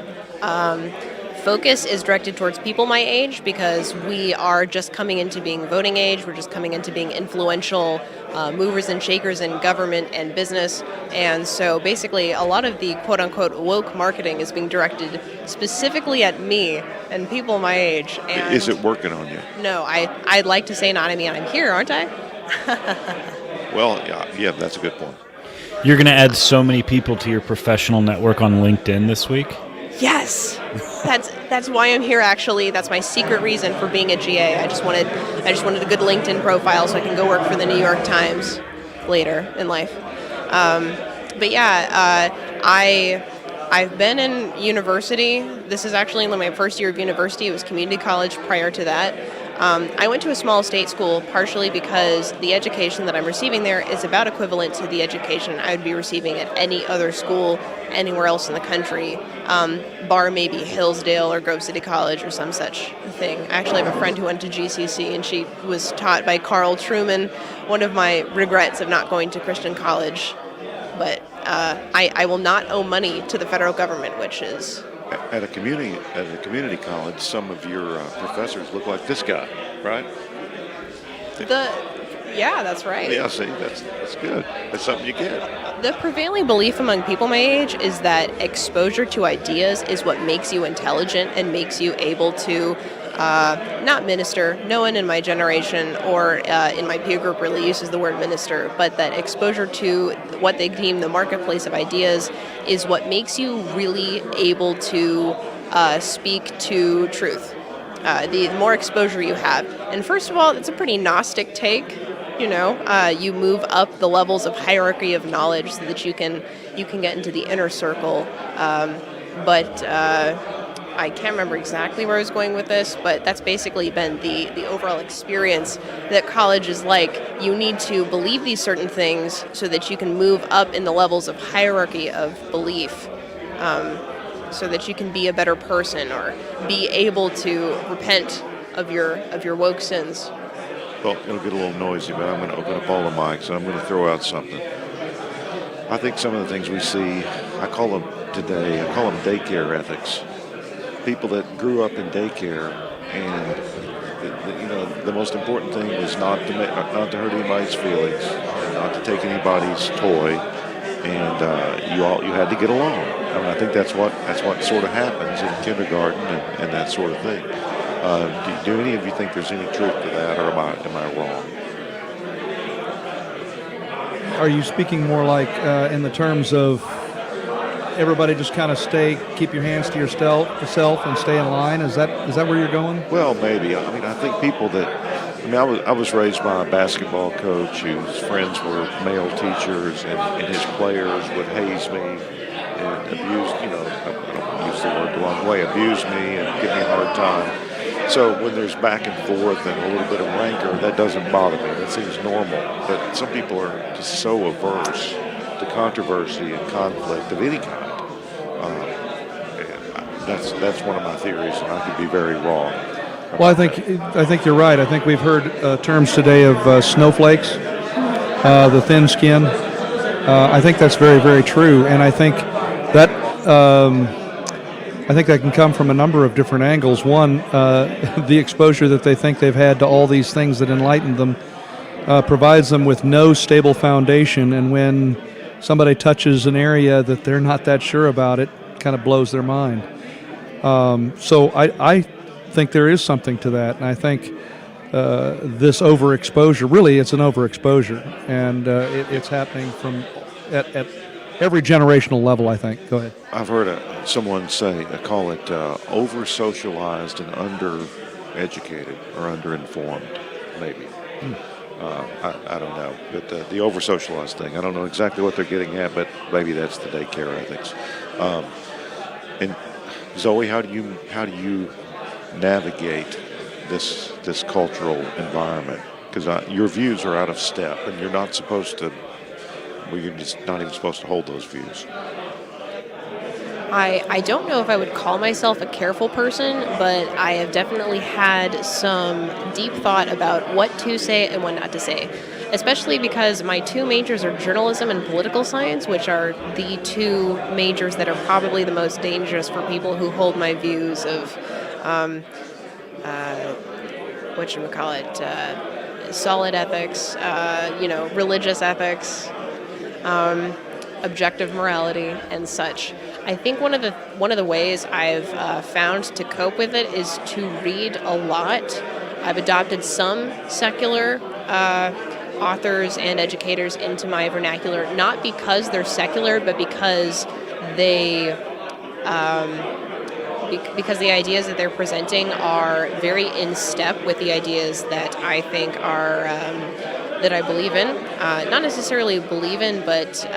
focus is directed towards people my age because we are just coming into being voting age. We're just coming into being influential movers and shakers in government and business. And so basically a lot of the quote-unquote woke marketing is being directed specifically at me and people my age. And is it working on you? No, I'd like to say not. I mean, I'm here, aren't I? Well, yeah, that's a good point. You're going to add so many people to your professional network on LinkedIn this week? Yes, that's why I'm here. Actually, that's my secret reason for being a GA. I just wanted a good LinkedIn profile so I can go work for the New York Times later in life. But yeah, I've been in university. This is actually my first year of university. It was community college prior to that. I went to a small state school partially because the education that I'm receiving there is about equivalent to the education I would be receiving at any other school anywhere else in the country, bar maybe Hillsdale or Grove City College or some such thing. I actually have a friend who went to GCC, and she was taught by Carl Truman. One of my regrets of not going to Christian college, but I will not owe money to the federal government, which is... At a community college, some of your professors look like this guy, right? Yeah, that's right. Yeah, see, that's good. That's something you get. The prevailing belief among people my age is that exposure to ideas is what makes you intelligent and makes you able to not minister. No one in my generation or in my peer group really uses the word minister, but that exposure to what they deem the marketplace of ideas is what makes you really able to speak to truth. The more exposure you have. And first of all, it's a pretty Gnostic take. You move up the levels of hierarchy of knowledge so that you can get into the inner circle. But I can't remember exactly where I was going with this, but that's basically been the overall experience that college is like. You need to believe these certain things so that you can move up in the levels of hierarchy of belief, so that you can be a better person or be able to repent of your woke sins. Well, it'll get a little noisy, but I'm going to open up all the mics, and I'm going to throw out something. I think some of the things we see, I call them daycare ethics. People that grew up in daycare, and the most important thing was not to hurt anybody's feelings, and not to take anybody's toy, and you had to get along. I mean, I think that's what sort of happens in kindergarten and that sort of thing. Do any of you think there's any truth to that, or am I wrong? Are you speaking more like in the terms of everybody just kind of keep your hands to yourself and stay in line? Is that where you're going? Well, maybe. I mean, I think people I was raised by a basketball coach whose friends were male teachers, and his players would haze me and abuse, I don't use the word the wrong way, abuse me and give me a hard time. So when there's back and forth and a little bit of rancor, that doesn't bother me. That seems normal. But some people are just so averse to controversy and conflict of any kind. That's one of my theories, and I could be very wrong. Well, I think you're right. I think we've heard terms today of snowflakes, the thin skin. I think that's very, very true, and I think that I think that can come from a number of different angles. One, the exposure that they think they've had to all these things that enlightened them provides them with no stable foundation, and when somebody touches an area that they're not that sure about, it kind of blows their mind. So I think there is something to that, and I think this overexposure, really it's an overexposure, and it's happening from at every generational level, I think. Go ahead. I've heard someone call it over-socialized and under-educated or under-informed, maybe. I don't know. But the over-socialized thing, I don't know exactly what they're getting at, but maybe that's the daycare ethics. And Zoe, how do you navigate this cultural environment? Because your views are out of step, and you're not supposed to. Well, you're just not even supposed to hold those views. I don't know if I would call myself a careful person, but I have definitely had some deep thought about what to say and what not to say, especially because my two majors are journalism and political science, which are the two majors that are probably the most dangerous for people who hold my views of, solid ethics, religious ethics, objective morality, and such. I think one of the ways I've found to cope with it is to read a lot. I've adopted some secular authors and educators into my vernacular, not because they're secular, but because because the ideas that they're presenting are very in step with the ideas that I think are that I believe in. Not necessarily believe in, but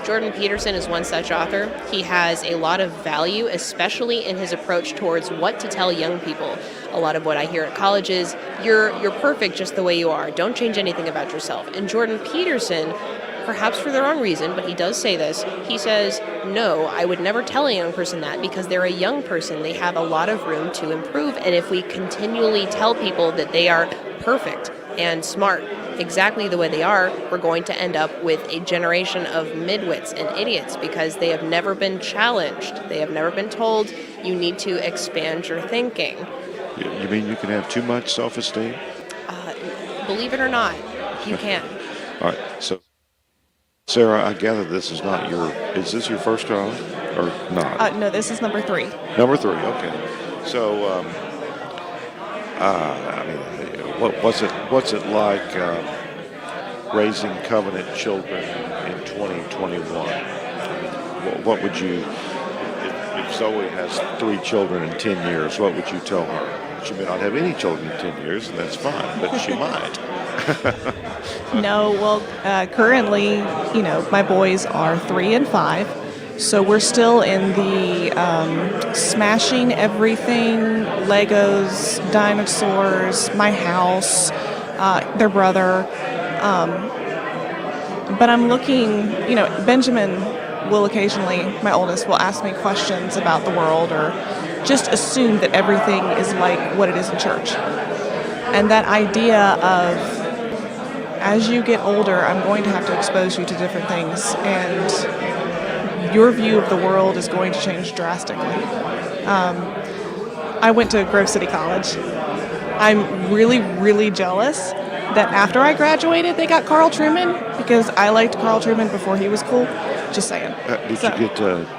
Jordan Peterson is one such author. He has a lot of value, especially in his approach towards what to tell young people. A lot of what I hear at college is, you're perfect just the way you are. Don't change anything about yourself. And Jordan Peterson, perhaps for the wrong reason, but he does say this, he says, no, I would never tell a young person that because they're a young person. They have a lot of room to improve. And if we continually tell people that they are perfect and smart exactly the way they are, we're going to end up with a generation of midwits and idiots because they have never been challenged. They have never been told you need to expand your thinking. You mean you can have too much self-esteem? Believe it or not, you can. All right, so Sarah, I gather this is not is this your first child or not? No, this is number 3. Number 3, okay. So, what's it like raising covenant children in 2021? What would you, if Zoe has 3 children in 10 years, what would you tell her? She may not have any children in 10 years, and that's fine, but she might. No, well, currently, my boys are 3 and 5, so we're still in the smashing everything, Legos, dinosaurs, my house, their brother. But I'm looking, Benjamin will occasionally, my oldest, will ask me questions about the world or just assume that everything is like what it is in church. And that idea of, as you get older, I'm going to have to expose you to different things, and your view of the world is going to change drastically. I went to Grove City College. I'm really, really jealous that after I graduated, they got Carl Truman, because I liked Carl Truman before he was cool. Just saying. Did you get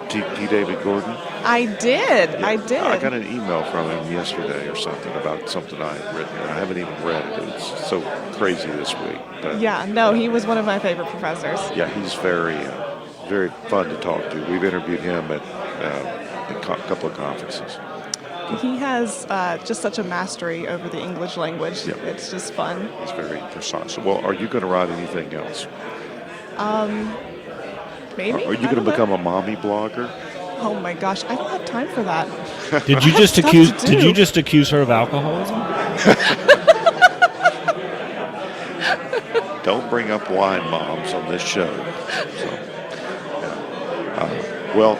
T. David Gordon? I did. Yeah. I did. I got an email from him yesterday or something about something I had written, and I haven't even read it. It was so crazy this week. But, Yeah, no, he was one of my favorite professors. Yeah, he's very, very fun to talk to. We've interviewed him at a couple of conferences. He has just such a mastery over the English language. Yeah. It's just fun. He's very precise. Well, are you going to write anything else? Maybe. Are you going to become a mommy blogger? Oh my gosh, I don't have time for that. Did you just Stuff accuse? to do. Did you just accuse her of alcoholism? Don't bring up wine moms on this show. So, well,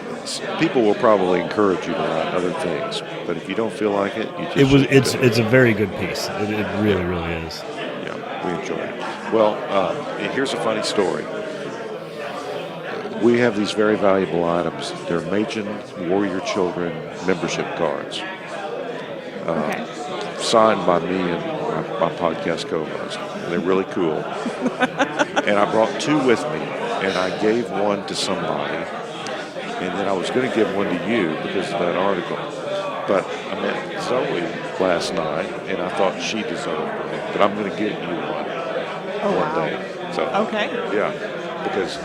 people will probably encourage you to write other things, but if you don't feel like it, you just It's a very good piece. It really, really is. Yeah, we enjoy it. Well, here's a funny story. we have these very valuable items. They're Machen Warrior Children membership cards, Okay. signed by me and my podcast co-host. They're really cool. And I brought 2 with me, and I gave one to somebody, and then I was going to give one to you because of that article. But I met Zoe last night, and I thought she deserved one. But I'm going to give you one one day. So Okay. yeah, because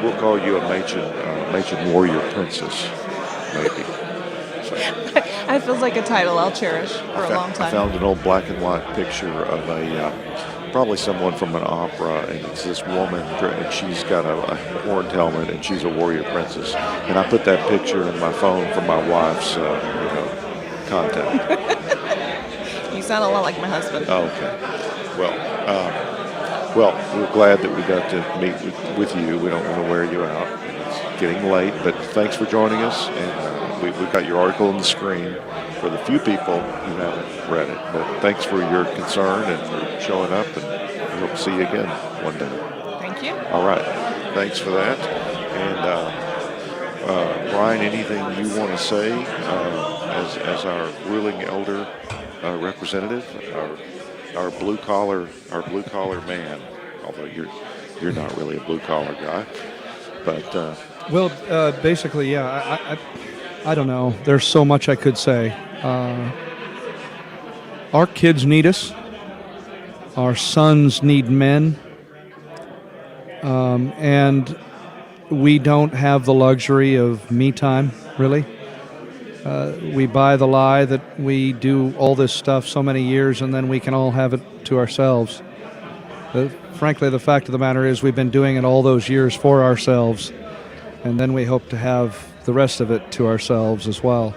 we'll call you a Machen Warrior Princess, maybe. So, That feels like a title I'll cherish for a long I time. found an old black and white picture of probably someone from an opera, and it's this woman, and she's got a horned helmet, and she's a warrior princess. And I put that picture in my phone from my wife's, contact. You sound a lot like my husband. Oh, okay. Well, we're glad that we got to meet with you. We don't want to wear you out. It's getting late, but thanks for joining us. And we've got your article on the screen for the few people who haven't read it. But thanks for your concern and for showing up, and we hope to see you again one day. Thank you. All right. Thanks for that. And Brian, anything you want to say as our ruling elder representative, our blue collar man? Although you're not really a blue collar guy, but Well, basically, yeah. I don't know. There's so much I could say. Our kids need us. Our sons need men. And we don't have the luxury of me time, really. We buy the lie that we do all this stuff so many years and then we can all have it to ourselves. Frankly, the fact of the matter is we've been doing it all those years for ourselves, and then we hope to have the rest of it to ourselves as well.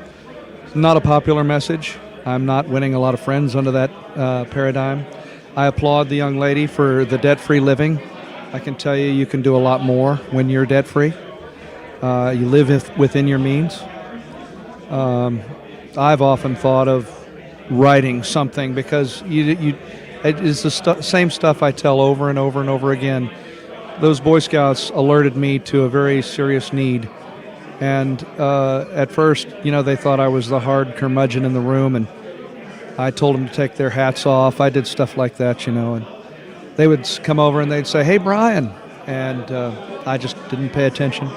Not a popular message. I'm not winning a lot of friends under that paradigm. I applaud the young lady for the debt-free living. I can tell you, you can do a lot more when you're debt-free. You live within your means. I've often thought of writing something because it is the same stuff I tell over and over and over again. Those Boy Scouts alerted me to a very serious need. And at first, they thought I was the hard curmudgeon in the room, and I told them to take their hats off. I did stuff like that, and they would come over and they'd say, "Hey, Brian," and I just didn't pay attention.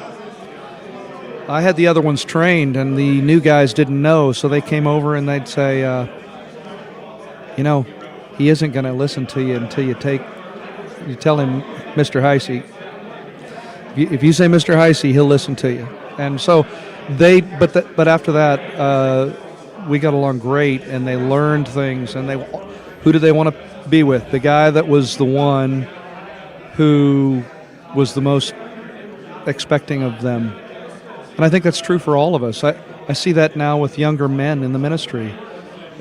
I had the other ones trained, and the new guys didn't know, so they came over and they'd say, he isn't going to listen to you until you tell him Mr. Heisey. If you say Mr. Heisey, he'll listen to you. And so but after that, we got along great, and they learned things. And who did they want to be with? The guy that was the one who was the most expecting of them. And I think that's true for all of us. I see that now with younger men in the ministry.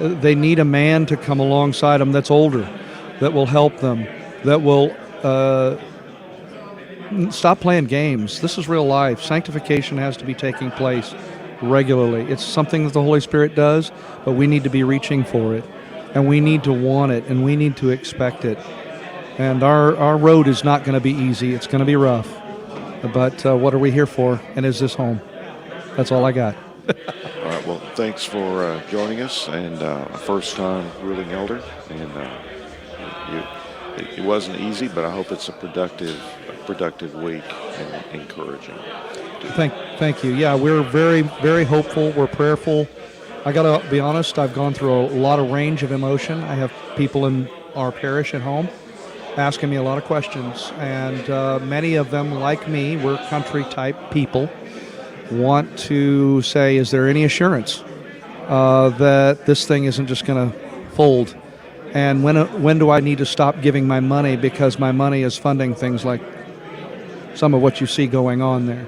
They need a man to come alongside them that's older, that will help them, that will stop playing games. This is real life. Sanctification has to be taking place regularly. It's something that the Holy Spirit does, but we need to be reaching for it, and we need to want it, and we need to expect it. And our road is not going to be easy. It's going to be rough. But what are we here for? And is this home? That's all I got. all right. Well, thanks for joining us, and a first-time ruling elder. And it wasn't easy, but I hope it's a productive week and encouraging. Thank you. Yeah, we're very, very hopeful. We're prayerful. I got to be honest, I've gone through a lot of range of emotion. I have people in our parish at home asking me a lot of questions, and many of them, like me, we're country-type people, want to say, is there any assurance that this thing isn't just going to fold? And when do I need to stop giving my money because my money is funding things like some of what you see going on there?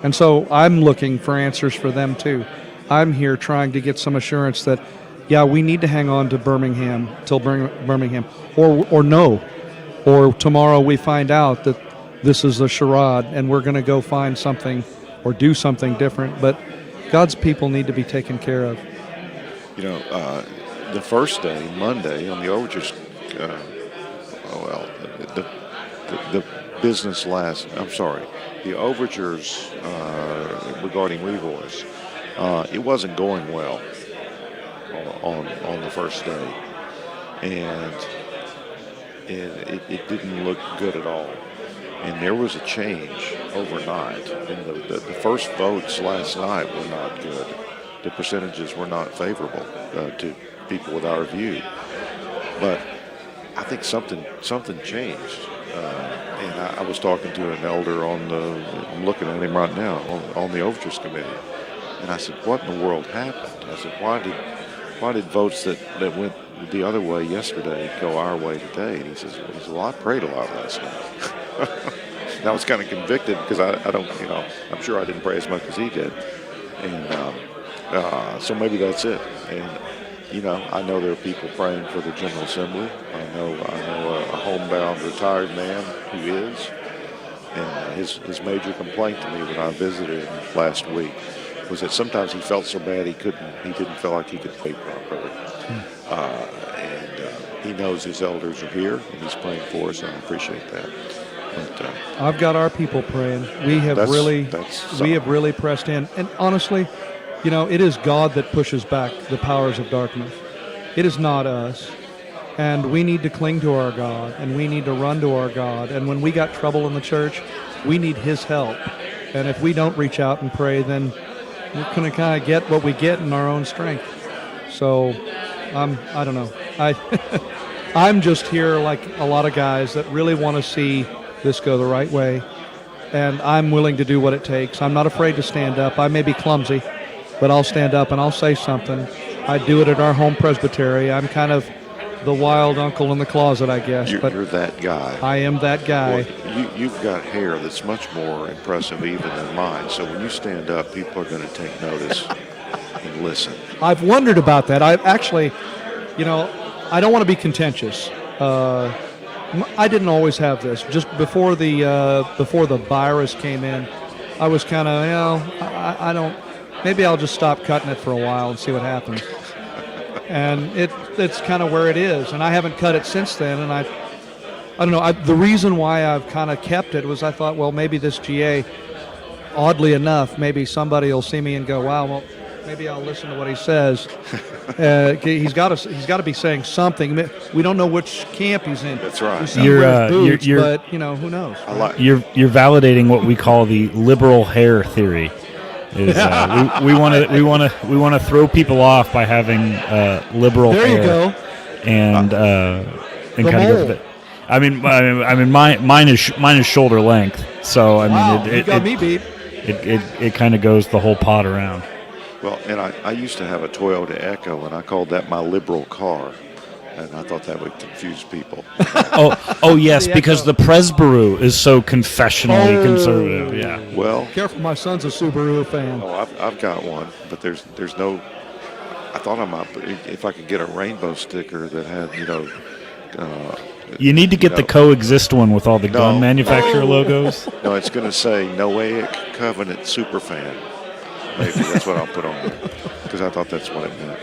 And so I'm looking for answers for them too. I'm here trying to get some assurance that, yeah, we need to hang on to Birmingham till Birmingham, or no. Or tomorrow we find out that this is a charade and we're going to go find something or do something different. But God's people need to be taken care of. The first day, Monday, on the overtures, the business the overtures regarding Revoice, it wasn't going well on the first day, and it didn't look good at all. And there was a change overnight. And the first votes last night were not good. The percentages were not favorable to people with our view. But I think something changed. And I was talking to an elder I'm looking at him right now on the Overtures Committee. And I said, what in the world happened? I said, why did votes that went the other way yesterday go our way today? And he says, well, I prayed a lot last night. And I was kind of convicted because I don't, I'm sure I didn't pray as much as he did. And so maybe that's it. And, I know there are people praying for the General Assembly. I know a homebound retired man who is. And his major complaint to me when I visited him last week was that sometimes he felt so bad he didn't feel like he could pray properly. And he knows his elders are here, and he's praying for us, and I appreciate that. But, I've got our people praying. We have really pressed in, and honestly, it is God that pushes back the powers of darkness. It is not us. And we need to cling to our God, and we need to run to our God. And when we got trouble in the church, we need His help. And if we don't reach out and pray, then we're going to kind of get what we get in our own strength. So, I don't know. I'm just here like a lot of guys that really want to see this go the right way. And I'm willing to do what it takes. I'm not afraid to stand up. I may be clumsy, but I'll stand up and I'll say something. I do it at our home presbytery. I'm kind of the wild uncle in the closet, I guess. You're but that guy. I am that guy. Well, you've got hair that's much more impressive even than mine. So when you stand up, people are going to take notice and listen. I've wondered about that. I actually, I don't want to be contentious. I didn't always have this. Just before the virus came in, I was kind of, I don't. Maybe I'll just stop cutting it for a while and see what happens. And it's kind of where it is. And I haven't cut it since then. And I don't know. The reason why I've kind of kept it was I thought, well, maybe this GA, oddly enough, maybe somebody will see me and go, wow, well, maybe I'll listen to what he says. He's got to be saying something. We don't know which camp he's in. That's right. You're but who knows? Right? You're validating what we call the liberal hair theory. We want to throw people off by having liberal hair. There you go. And kind of go with it. I mean, mine is shoulder length. So wow, you got me beat. It kind of goes the whole pot around. Well, and I used to have a Toyota Echo, and I called that my liberal car, and I thought that would confuse people. oh yes, because the Presby is so confessionally conservative. Yeah. Well, careful, my son's a Subaru fan. Oh, I've got one, but there's no. I thought I might, if I could get a rainbow sticker that had you need to get the coexist one with all the gun manufacturer logos. No, it's going to say Noahic Covenant Superfan. Maybe that's what I'll put on there, because I thought that's what it meant.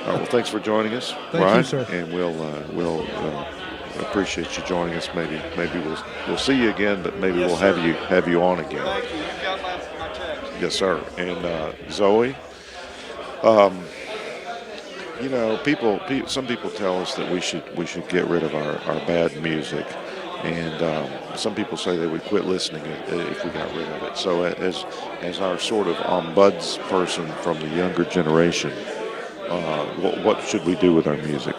All right, well, thanks for joining us, Thank you, sir. And we'll appreciate you joining us. Maybe we'll see you again, but maybe we'll have you on again. Thank you. You've got my text. Yes, sir. And Zoe, some people tell us that we should get rid of our bad music. And some people say they would quit listening if we got rid of it. So as our sort of ombuds person from the younger generation, what should we do with our music?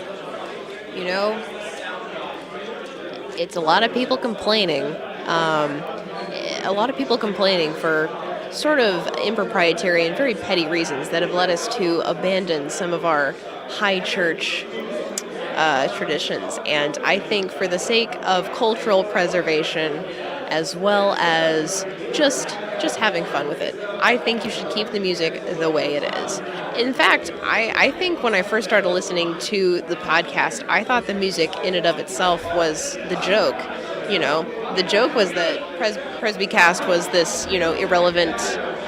It's a lot of people complaining. A lot of people complaining for sort of improprietary and very petty reasons that have led us to abandon some of our high church traditions. And I think for the sake of cultural preservation, as well as just having fun with it, I think you should keep the music the way it is. In fact, I think when I first started listening to the podcast, I thought the music in and of itself was the joke. The joke was that Presbycast was this, irrelevant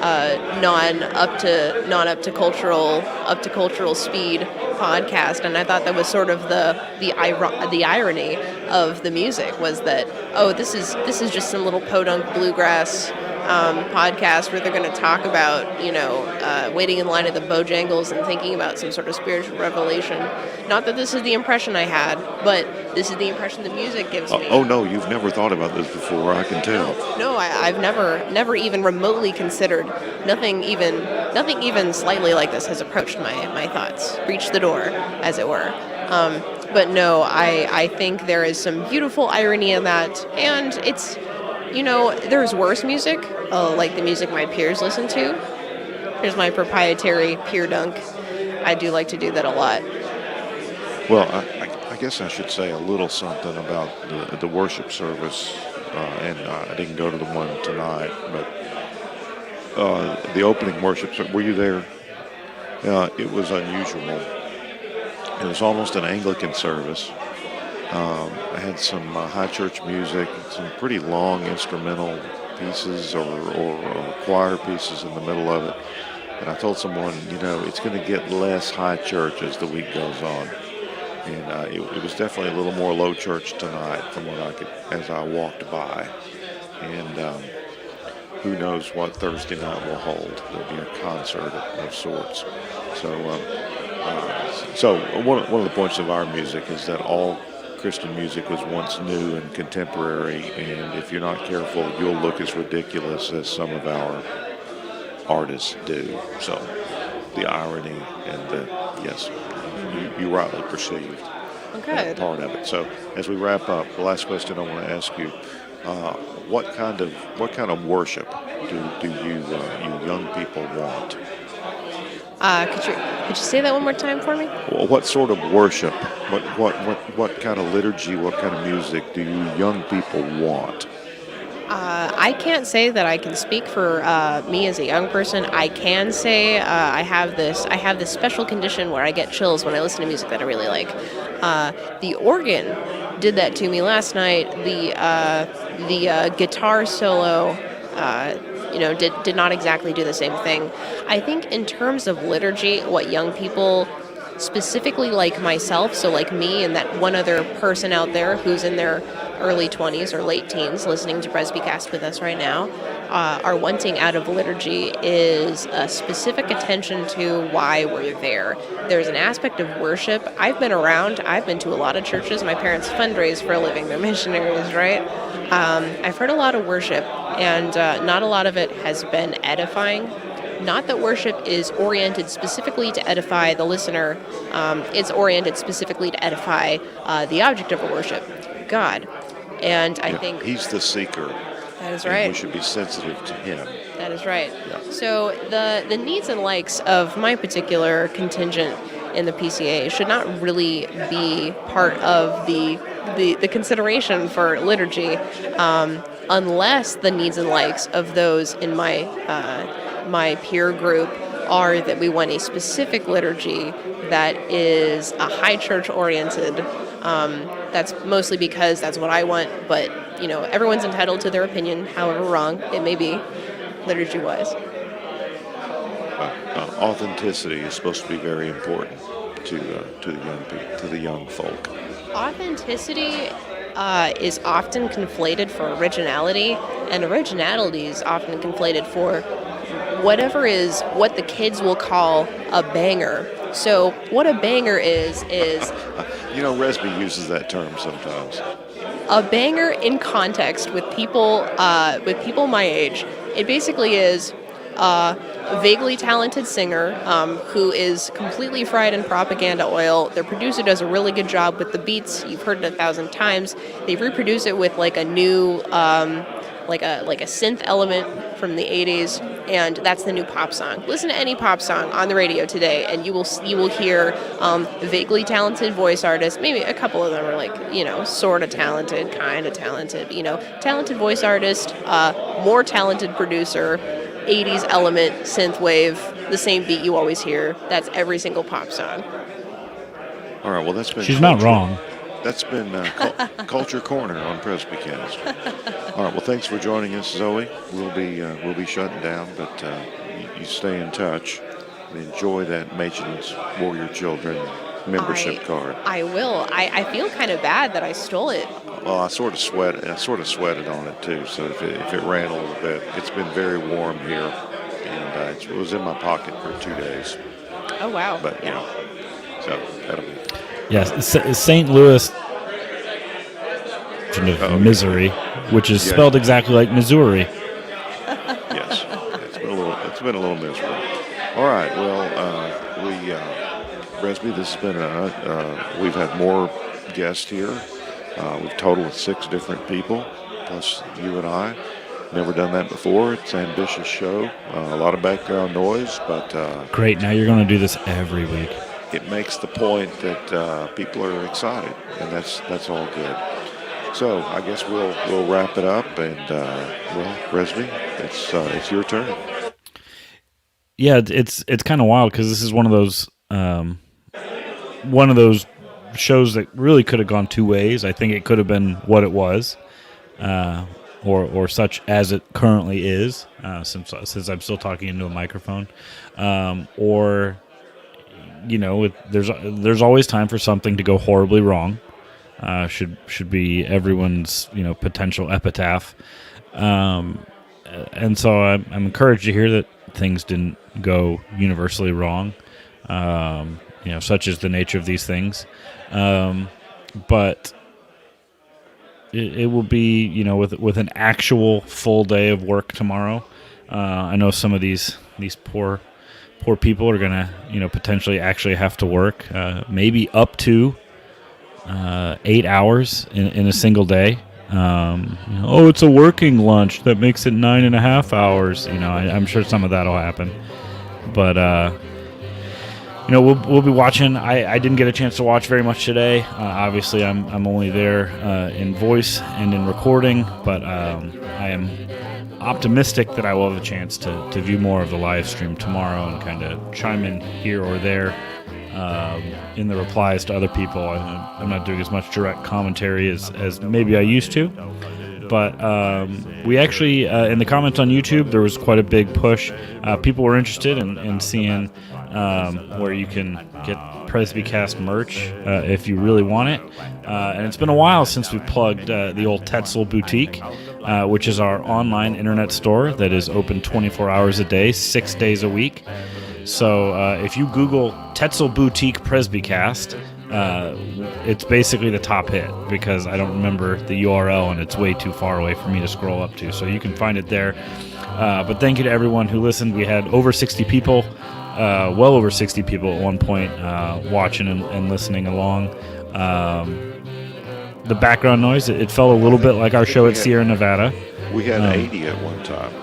non up to cultural speed podcast, and I thought that was sort of the irony of the music was that, oh, this is just some little podunk bluegrass podcast where they're going to talk about waiting in line at the Bojangles and thinking about some sort of spiritual revelation. Not that this is the impression I had, but this is the impression the music gives me. Oh no, you've never thought about this before. I can tell. No, I've never even remotely considered. Nothing even slightly like this has approached my thoughts, reached the door, as it were. But no, I think there is some beautiful irony in that, and it's, there's worse music, like the music my peers listen to. Here's my proprietary peer dunk. I do like to do that a lot. Well, I guess I should say a little something about the worship service, and I didn't go to the one tonight, but the opening worship service, were you there? It was unusual. It was almost an Anglican service. I had some high church music, some pretty long instrumental pieces or choir pieces in the middle of it. And I told someone, it's going to get less high church as the week goes on. And it was definitely a little more low church tonight from what as I walked by. And who knows what Thursday night will hold. There'll be a concert of sorts. So one of the points of our music is that all Christian music was once new and contemporary, and if you're not careful, you'll look as ridiculous as some of our artists do. So the irony and yes, you rightly perceived that part of it. So as we wrap up, the last question I want to ask you, what kind of worship do you young people want? Could you say that one more time for me? Well, what sort of worship, what kind of liturgy, what kind of music do you young people want? I can't say that I can speak for me as a young person. I can say I have this special condition where I get chills when I listen to music that I really like. The organ did that to me last night. The guitar solo did not exactly do the same thing. I think in terms of liturgy, what young people, specifically like myself, so like me and that one other person out there who's in their early 20s or late teens listening to Presbycast with us right now, are wanting out of liturgy is a specific attention to why we're there. There's an aspect of worship. I've been to a lot of churches. My parents fundraise for a living. They're missionaries, right? I've heard a lot of worship, and not a lot of it has been edifying. Not that worship is oriented specifically to edify the listener. It's oriented specifically to edify the object of our worship, God. And I think He's the seeker. That is right. We should be sensitive to Him. That is right. Yeah. So the needs and likes of my particular contingent in the PCA should not really be part of the consideration for liturgy, unless the needs and likes of those in my peer group are that we want a specific liturgy that is a high church oriented. That's mostly because that's what I want, but everyone's entitled to their opinion, however wrong it may be, liturgy wise. Authenticity is supposed to be very important to the young folk. Authenticity is often conflated for originality, and originality is often conflated for what the kids will call a banger. So what a banger is Presby uses that term sometimes. A banger in context with people my age. It basically is a vaguely talented singer who is completely fried in propaganda oil. Their producer does a really good job with the beats. You've heard it 1,000 times. They reproduce it with like a new like a synth element from the 80s, and that's the new pop song. Listen to any pop song on the radio today, and you will hear vaguely talented voice artists. Maybe a couple of them are like sort of talented, kind of talented. Talented voice artist, more talented producer, 80s element, synth wave, the same beat you always hear. That's every single pop song. All right. Well, that's been. She's not wrong. That's been Culture Corner on Presbycast. All right. Well, thanks for joining us, Zoe. We'll be shutting down, but you stay in touch. Enjoy that Machen's Warrior Children membership card. I will. I feel kind of bad that I stole it. Well, I sort of sweated on it too. So if it ran a little bit, it's been very warm here, and it was in my pocket for 2 days. Oh wow! But so that'll be. Yes, St. Louis of Missouri, which is spelled exactly like Missouri. Yes, it's been a little miserable. All right, well, Presby, this has been we've had more guests here. We've totaled 6 different people, plus you and I. Never done that before. It's an ambitious show, a lot of background noise, but great. Now you're going to do this every week. It makes the point that people are excited, and that's all good. So I guess we'll wrap it up, and Presby, it's your turn. Yeah, it's kind of wild because this is one of those shows that really could have gone 2 ways. I think it could have been what it was, or such as it currently is, since I'm still talking into a microphone, or there's always time for something to go horribly wrong. Should be everyone's potential epitaph, and so I'm encouraged to hear that things didn't go universally wrong. Such is the nature of these things. But it will be, with an actual full day of work tomorrow. I know some of these poor people are gonna, potentially actually have to work, maybe up to 8 hours in a single day. It's a working lunch that makes it 9.5 hours. I'm sure some of that'll happen, but we'll be watching. I didn't get a chance to watch very much today. Obviously, I'm only there in voice and in recording, but I am optimistic that I will have a chance to view more of the live stream tomorrow and kind of chime in here or there in the replies to other people. I'm not doing as much direct commentary as maybe I used to. But we actually, in the comments on YouTube, there was quite a big push. People were interested in seeing where you can get Presbycast merch if you really want it. And it's been a while since we plugged the old Tetzel Boutique, which is our online internet store that is open 24 hours a day, 6 days a week. So if you Google Tetzel Boutique Presbycast, it's basically the top hit because I don't remember the URL and it's way too far away for me to scroll up to. So you can find it there. But thank you to everyone who listened. We had over 60 people, well over 60 people at one point watching and listening along. The background noise, it felt a little bit like our show at Sierra Nevada. We had 80 at one time.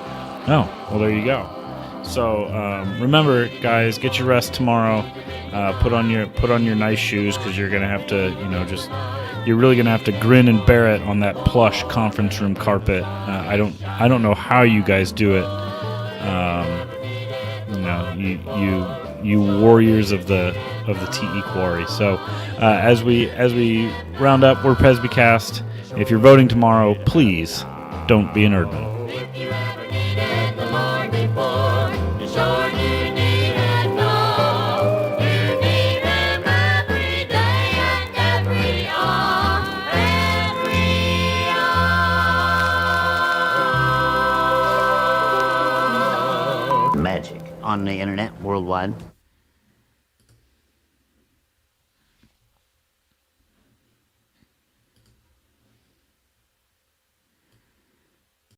Oh, well, there you go. So remember, guys, get your rest tomorrow. Put on your nice shoes because you're gonna have to, you're really gonna have to grin and bear it on that plush conference room carpet. I don't know how you guys do it. You warriors of the TE Quarry. So as we round up, we're Presbycast. If you're voting tomorrow, please don't be an Erdman. On the internet worldwide.